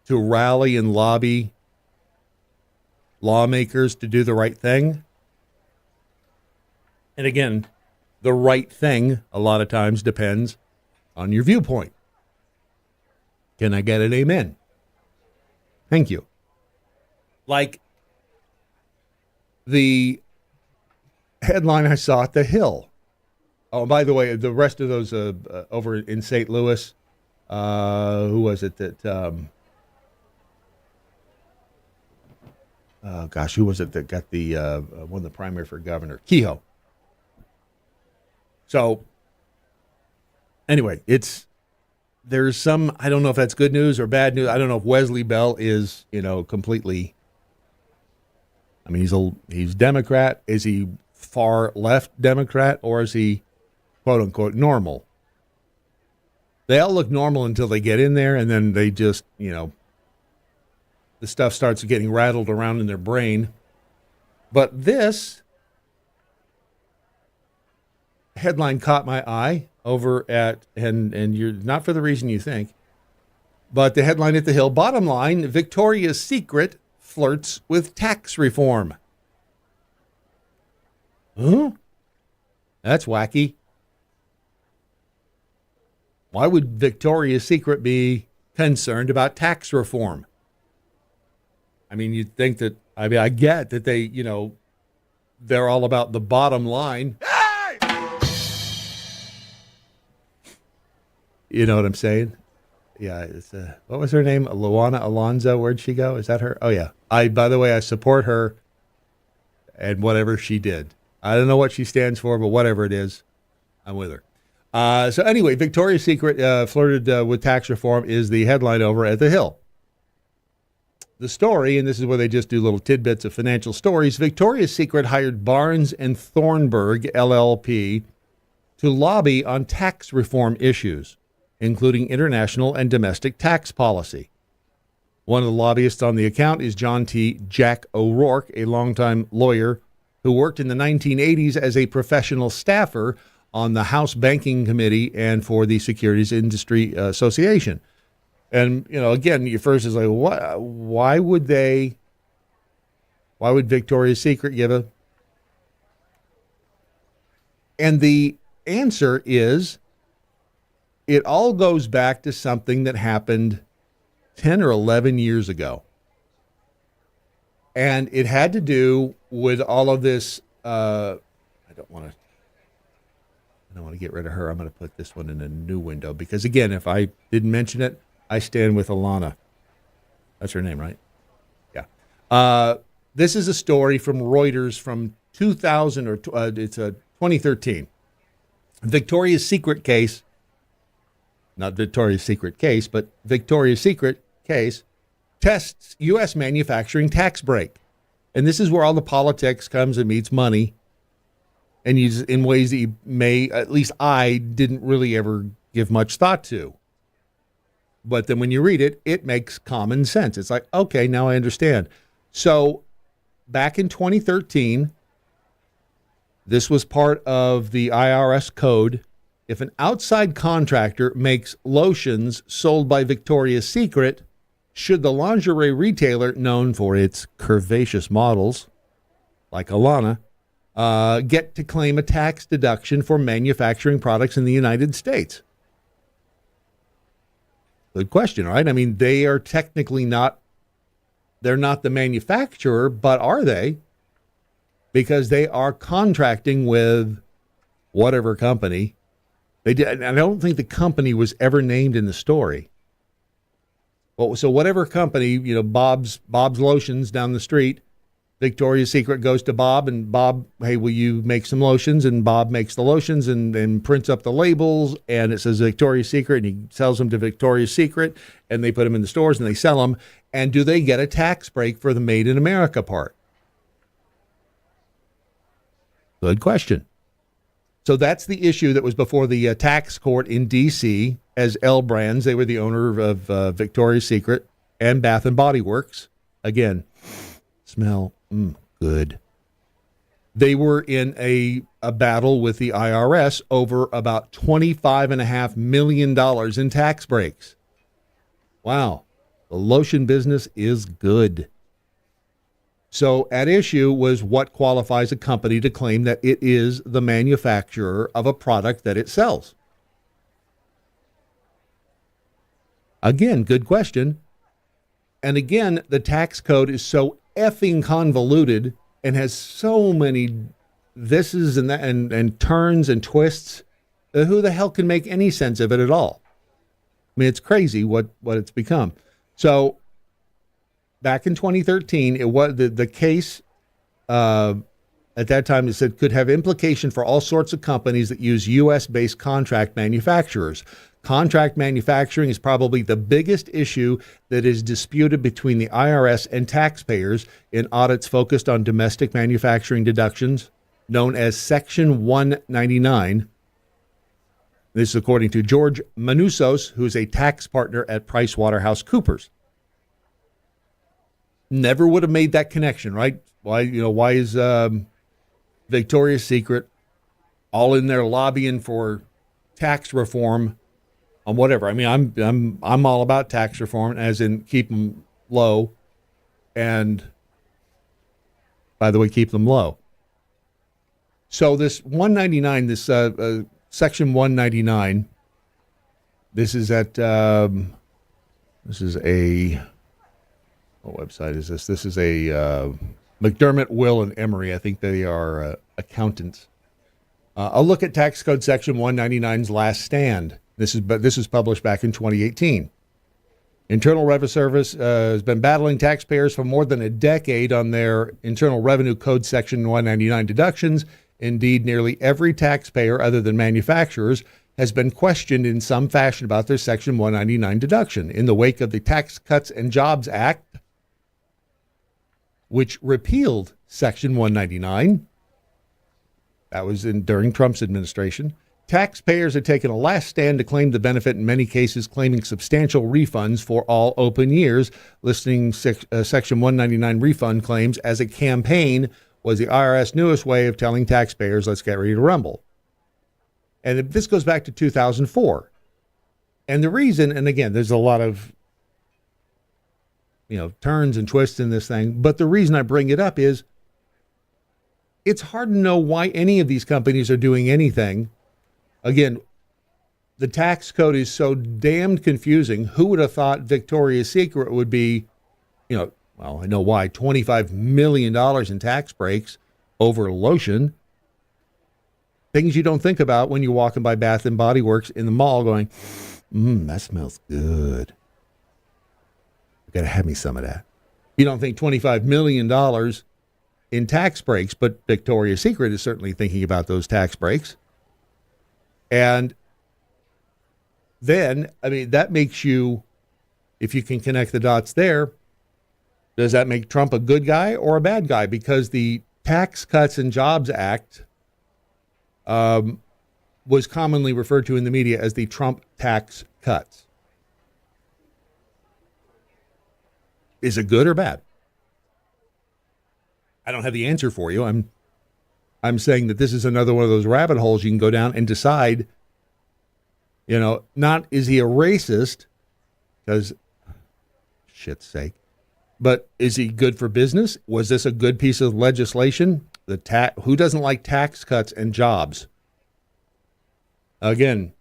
to rally and lobby lawmakers to do the right thing. And again, the right thing a lot of times depends on your viewpoint. Can I get an amen? Thank you. Like the headline I saw at the Hill. Oh, by the way, the rest of those over in St. Louis, who was it that, who was it that got the won the primary for governor? Kehoe. So, anyway, there's some, I don't know if that's good news or bad news. I don't know if Wesley Bell is, completely, I mean, he's Democrat. Is he far left Democrat, or is he quote unquote normal? They all look normal until they get in there, and then they just, the stuff starts getting rattled around in their brain. But this headline caught my eye over at, and you're not for the reason you think, but the headline at the Hill, bottom line, Victoria's Secret flirts with tax reform. Huh? That's wacky. Why would Victoria's Secret be concerned about tax reform? I mean, you'd think that, I get that they, they're all about the bottom line. You know what I'm saying? Yeah. It's what was her name? Luana Alonso. Where'd she go? Is that her? Oh, yeah. By the way, I support her and whatever she did. I don't know what she stands for, but whatever it is, I'm with her. So anyway, Victoria's Secret flirted with tax reform is the headline over at the Hill. The story, and this is where they just do little tidbits of financial stories, Victoria's Secret hired Barnes and Thornburg, LLP, to lobby on tax reform issues, including international and domestic tax policy. One of the lobbyists on the account is John T. Jack O'Rourke, a longtime lawyer who worked in the 1980s as a professional staffer on the House Banking Committee and for the Securities Industry Association. And, again, your first is like, why would Victoria's Secret give a... And the answer is, it all goes back to something that happened 10 or 11 years ago. And it had to do with all of this. I don't want to get rid of her. I'm going to put this one in a new window because, again, if I didn't mention it, I stand with Alana. That's her name, right? Yeah. This is a story from Reuters from 2000 or it's a 2013. Victoria's Secret case. Not Victoria's Secret case, but Victoria's Secret case tests U.S. manufacturing tax break. And this is where all the politics comes and meets money and uses in ways that you may, at least I didn't really ever give much thought to. But then when you read it, it makes common sense. It's like, okay, now I understand. So back in 2013, this was part of the IRS code. If an outside contractor makes lotions sold by Victoria's Secret, should the lingerie retailer, known for its curvaceous models, like Alana, get to claim a tax deduction for manufacturing products in the United States? Good question, right? I mean, they are technically they're not the manufacturer, but are they? Because they are contracting with whatever company. They did. I don't think the company was ever named in the story. Well, so whatever company, Bob's Lotions down the street, Victoria's Secret goes to Bob, and Bob, hey, will you make some lotions? And Bob makes the lotions and prints up the labels, and it says Victoria's Secret, and he sells them to Victoria's Secret, and they put them in the stores and they sell them. And do they get a tax break for the Made in America part? Good question. So that's the issue that was before the tax court in D.C. as L Brands. They were the owner of Victoria's Secret and Bath and Body Works. Again, smell good. They were in a battle with the IRS over about $25.5 million in tax breaks. Wow. The lotion business is good. So at issue was what qualifies a company to claim that it is the manufacturer of a product that it sells. Again, good question. And again, the tax code is so effing convoluted and has so many thises and that and turns and twists. Who the hell can make any sense of it at all? I mean, it's crazy what it's become. So back in 2013, it was the case at that time, it said could have implication for all sorts of companies that use U.S.-based contract manufacturers. Contract manufacturing is probably the biggest issue that is disputed between the IRS and taxpayers in audits focused on domestic manufacturing deductions, known as Section 199. This is according to George Manousos, who's a tax partner at PricewaterhouseCoopers. Never would have made that connection, right? Why is Victoria's Secret all in there lobbying for tax reform on whatever? I mean, I'm all about tax reform, as in keep them low, and by the way, keep them low. So this 199, this Section 199, this is at this is a what website is this? This is a McDermott, Will, and Emery. I think they are accountants. A look at tax code section 199's last stand. This is published back in 2018. Internal Revenue Service has been battling taxpayers for more than a decade on their Internal Revenue Code section 199 deductions. Indeed, nearly every taxpayer other than manufacturers has been questioned in some fashion about their section 199 deduction. In the wake of the Tax Cuts and Jobs Act, which repealed Section 199. That was during Trump's administration. Taxpayers had taken a last stand to claim the benefit, in many cases claiming substantial refunds for all open years, listing Section 199 refund claims as a campaign was the IRS newest way of telling taxpayers, let's get ready to rumble. And this goes back to 2004. And the reason, and again, there's a lot of turns and twists in this thing. But the reason I bring it up is it's hard to know why any of these companies are doing anything. Again, the tax code is so damned confusing. Who would have thought Victoria's Secret would be, well, I know why, $25 million in tax breaks over lotion. Things you don't think about when you're walking by Bath and Body Works in the mall going, that smells good. Got to have me some of that. You don't think $25 million in tax breaks, but Victoria's Secret is certainly thinking about those tax breaks. And then, I mean, that makes you, if you can connect the dots there, does that make Trump a good guy or a bad guy? Because the Tax Cuts and Jobs Act was commonly referred to in the media as the Trump tax cuts. Is it good or bad? I don't have the answer for you. I'm saying that this is another one of those rabbit holes you can go down and decide, not is he a racist, because shit's sake, but is he good for business? Was this a good piece of legislation? Who doesn't like tax cuts and jobs? Again,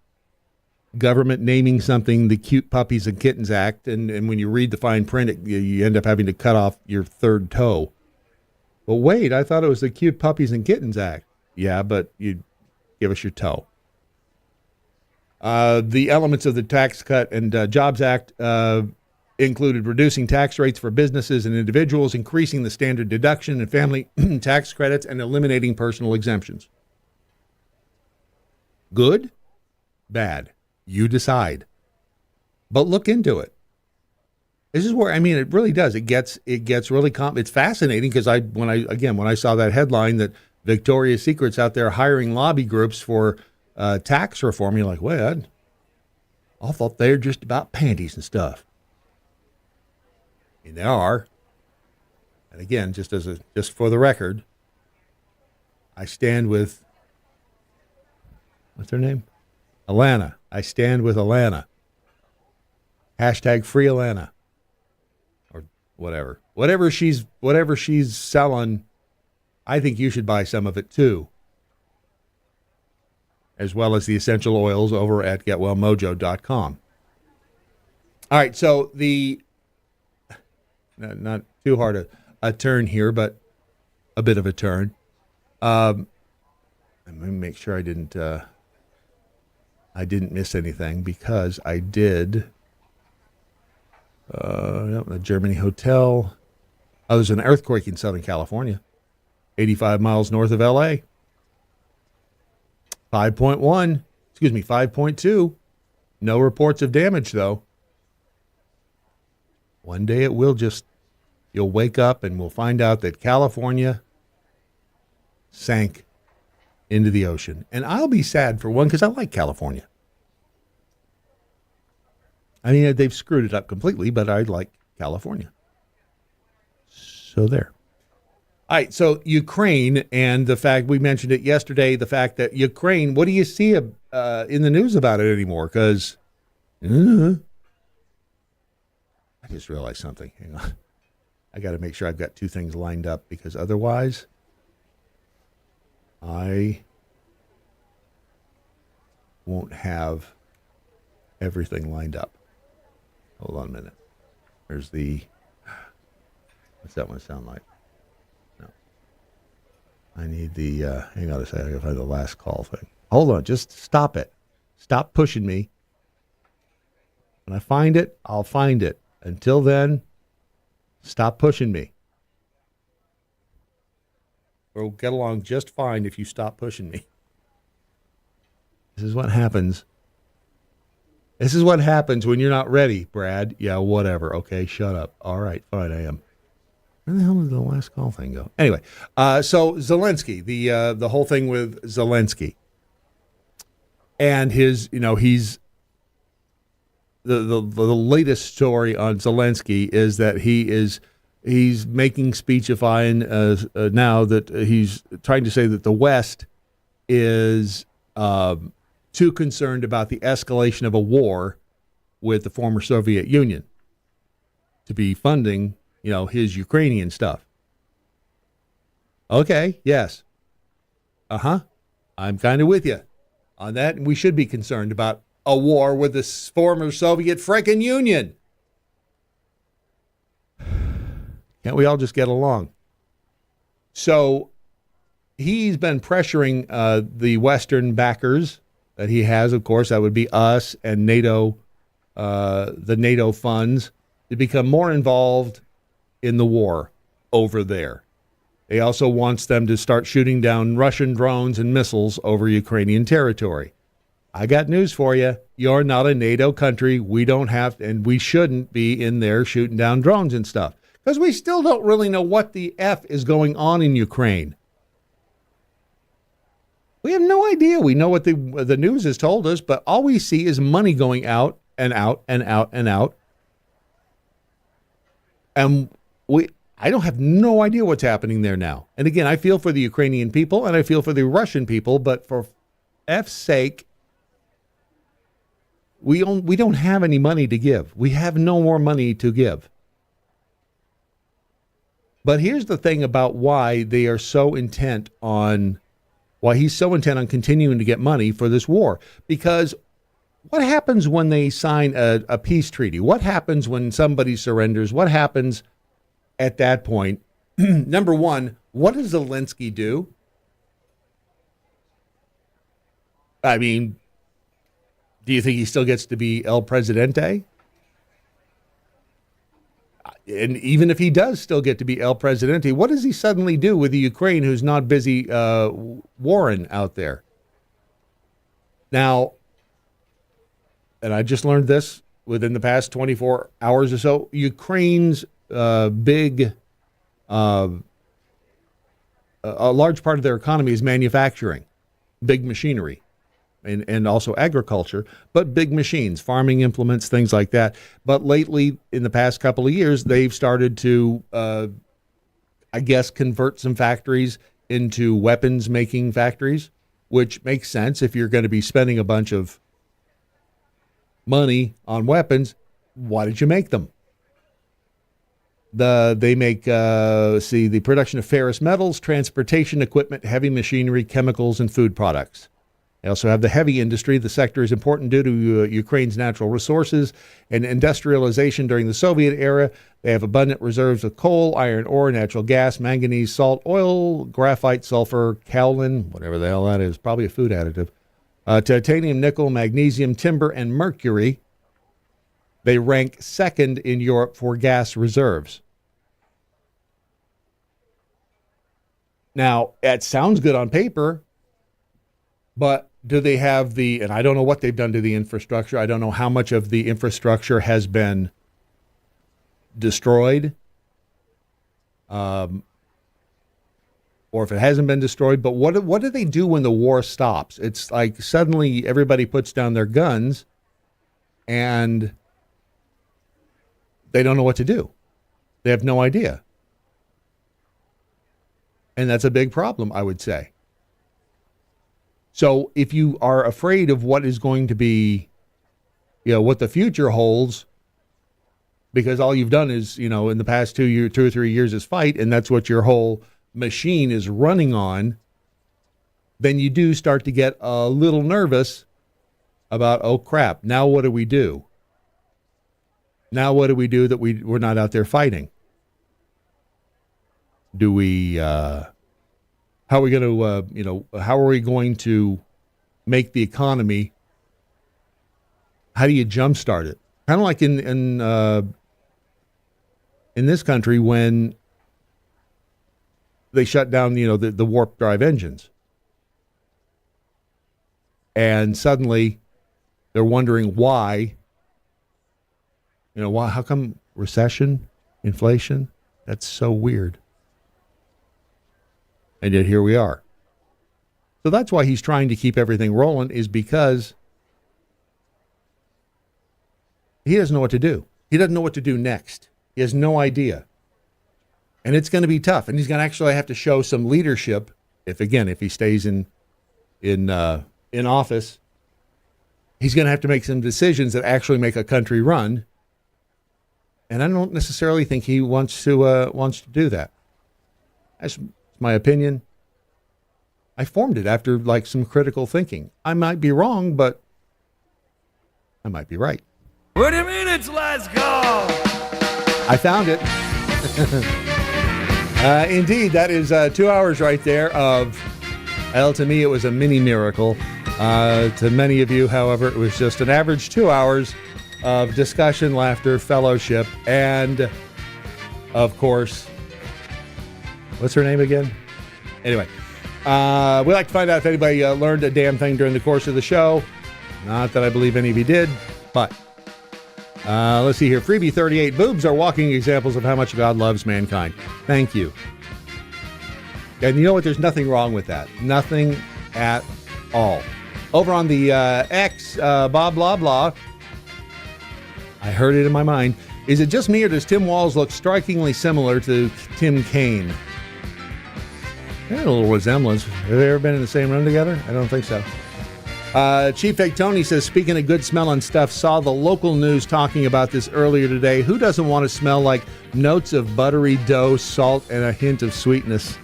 government naming something the Cute Puppies and Kittens Act, and when you read the fine print, you end up having to cut off your third toe. Well, wait, I thought it was the Cute Puppies and Kittens Act. Yeah, but you give us your toe. The elements of the Tax Cut and Jobs Act included reducing tax rates for businesses and individuals, increasing the standard deduction and family tax credits, and eliminating personal exemptions. Good? Bad? You decide. But look into it. This is where, it really does. It gets really it's fascinating because when I saw that headline that Victoria's Secret's out there hiring lobby groups for tax reform, you're like, wait, I thought they're just about panties and stuff. And they are. And again, just for the record, I stand with, what's her name? Alana. I stand with Alana. Hashtag free Alana. Or Whatever she's selling, I think you should buy some of it too. As well as the essential oils over at getwellmojo.com. All right, so not too hard a turn here, but a bit of a turn. Let me make sure I didn't miss anything, because I did. The Germany hotel. Oh, there's an earthquake in Southern California, 85 miles north of L.A. 5.2. No reports of damage, though. One day you'll wake up and we'll find out that California sank into the ocean. And I'll be sad for one, because I like California. I mean, they've screwed it up completely, but I like California. So there. All right, so Ukraine, and the fact, we mentioned it yesterday, the fact that Ukraine, what do you see in the news about it anymore? Because I just realized something. Hang on. I got to make sure I've got two things lined up, because otherwise I won't have everything lined up. Hold on a minute. What's that one sound like? I need the, hang on a second, I gotta find the last call thing. Hold on, just stop it. Stop pushing me. When I find it, I'll find it. Until then, stop pushing me. We'll get along just fine if you stop pushing me. This is what happens. This is what happens when you're not ready, Brad. Yeah, whatever. Okay, shut up. All right, fine, I am. Where the hell did the last call thing go? Anyway, so Zelensky, the whole thing with Zelensky, and his, he's the latest story on Zelensky is that he's making speechifying now that he's trying to say that the West is too concerned about the escalation of a war with the former Soviet Union to be funding his Ukrainian stuff. Okay, yes. I'm kind of with you on that. And we should be concerned about a war with the former Soviet frickin' Union. Can't we all just get along? So he's been pressuring the Western backers that he has, of course, that would be us and NATO, the NATO funds, to become more involved in the war over there. He also wants them to start shooting down Russian drones and missiles over Ukrainian territory. I got news for you. You're not a NATO country. We don't have, and we shouldn't be in there shooting down drones and stuff, because we still don't really know what the F is going on in Ukraine. We have no idea. We know what the news has told us, but all we see is money going out and out and out and out. And I don't have no idea what's happening there now. And again, I feel for the Ukrainian people and I feel for the Russian people, but for F's sake, we don't have any money to give. We have no more money to give. But here's the thing about why they are so intent on, why he's so intent on continuing to get money for this war. Because what happens when they sign a peace treaty? What happens when somebody surrenders? What happens at that point? Number one, what does Zelensky do? I mean, do you think he still gets to be El Presidente? And even if he does still get to be El Presidente, what does he suddenly do with the Ukraine who's not busy warring out there? Now, and I just learned this within the past 24 hours or so, Ukraine's big, a large part of their economy is manufacturing, big machinery, and also agriculture, but big machines, farming implements, things like that. But lately, in the past couple of years, they've started to, I guess, convert some factories into weapons-making factories, which makes sense if you're going to be spending a bunch of money on weapons. Why did you make them? They make, the production of ferrous metals, transportation equipment, heavy machinery, chemicals, and food products. They also have the heavy industry. The sector is important due to Ukraine's natural resources and industrialization during the Soviet era. They have abundant reserves of coal, iron ore, natural gas, manganese, salt, oil, graphite, sulfur, kaolin, whatever the hell that is, probably a food additive, titanium, nickel, magnesium, timber, and mercury. They rank second in Europe for gas reserves. Now, it sounds good on paper, but do they have and I don't know what they've done to the infrastructure. I don't know how much of the infrastructure has been destroyed, or if it hasn't been destroyed. But what do they do when the war stops? It's like suddenly everybody puts down their guns and they don't know what to do. They have no idea. And that's a big problem, I would say. So if you are afraid of what is going to be, what the future holds, because all you've done is, in the past 2 or 3 years is fight, and that's what your whole machine is running on, then you do start to get a little nervous about, oh crap, now what do we do? Now what do we do that we're not out there fighting? Do we, how are we going to, how are we going to make the economy? How do you jumpstart it? Kind of like in this country when they shut down, the warp drive engines. And suddenly they're wondering why, how come recession, inflation? That's so weird. And yet here we are. So that's why he's trying to keep everything rolling, is because he doesn't know what to do. He doesn't know what to do next. He has no idea. And it's going to be tough. And he's going to actually have to show some leadership if he stays in office. He's going to have to make some decisions that actually make a country run. And I don't necessarily think he wants to do that. That's my opinion. I formed it after some critical thinking. I might be wrong, but I might be right. What do you mean it's let's go? I found it. Indeed, that is 2 hours right there of, to me, it was a mini miracle. To many of you, however, it was just an average 2 hours of discussion, laughter, fellowship, and, of course, what's her name again? Anyway, we'd like to find out if anybody learned a damn thing during the course of the show. Not that I believe any of you did, but let's see here. Freebie 38, boobs are walking examples of how much God loves mankind. Thank you. And you know what? There's nothing wrong with that. Nothing at all. Over on the X, blah, blah, blah. I heard it in my mind. Is it just me, or does Tim Walz look strikingly similar to Tim Kaine? They had a little resemblance. Have they ever been in the same room together? I don't think so. Chief Fake Tony says, speaking of good smelling stuff, saw the local news talking about this earlier today. Who doesn't want to smell like notes of buttery dough, salt, and a hint of sweetness?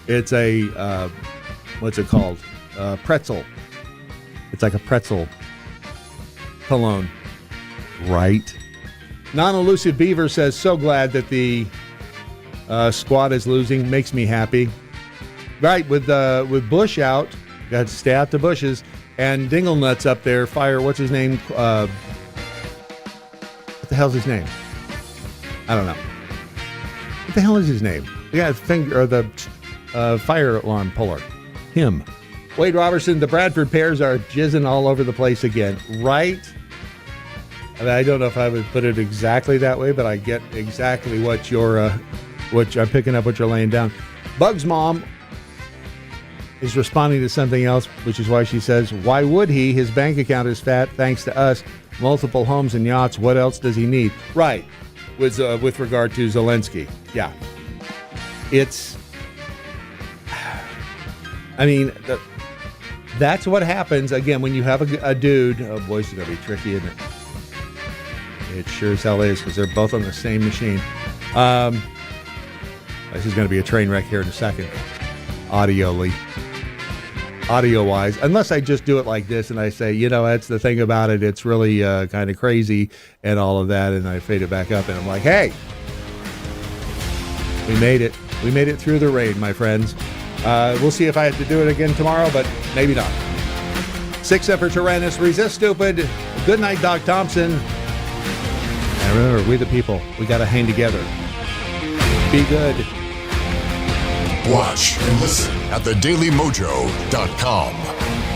It's a, what's it called? Pretzel. It's like a pretzel cologne. Right? Non-elusive Beaver says, so glad that the squad is losing. Makes me happy. Right, with Bush out, got to stay out the bushes, and Dinglenuts up there, fire, what's his name? What the hell's his name? I don't know. What the hell is his name? Yeah, the fire alarm puller. Him. Wade Robertson, the Bradford pears are jizzing all over the place again. Right? I don't know if I would put it exactly that way, but I get exactly what I'm picking up, what you're laying down. Bug's mom is responding to something else, which is why she says, why would he? His bank account is fat, thanks to us. Multiple homes and yachts. What else does he need? Right. With regard to Zelensky. Yeah. It's, I mean, that's what happens, again, when you have a dude. Oh, boy, it's going to be tricky, isn't it? It sure as hell is, because they're both on the same machine. This is going to be a train wreck here in a second, audio-wise, unless I just do it like this and I say, that's the thing about it. It's really kind of crazy and all of that, and I fade it back up, and I'm like, hey, we made it. We made it through the rain, my friends. We'll see if I have to do it again tomorrow, but maybe not. 6 up for Tyrannus, resist stupid. Good night, Doc Thompson. And remember, we the people, we got to hang together. Be good. Watch and listen at thedailymojo.com.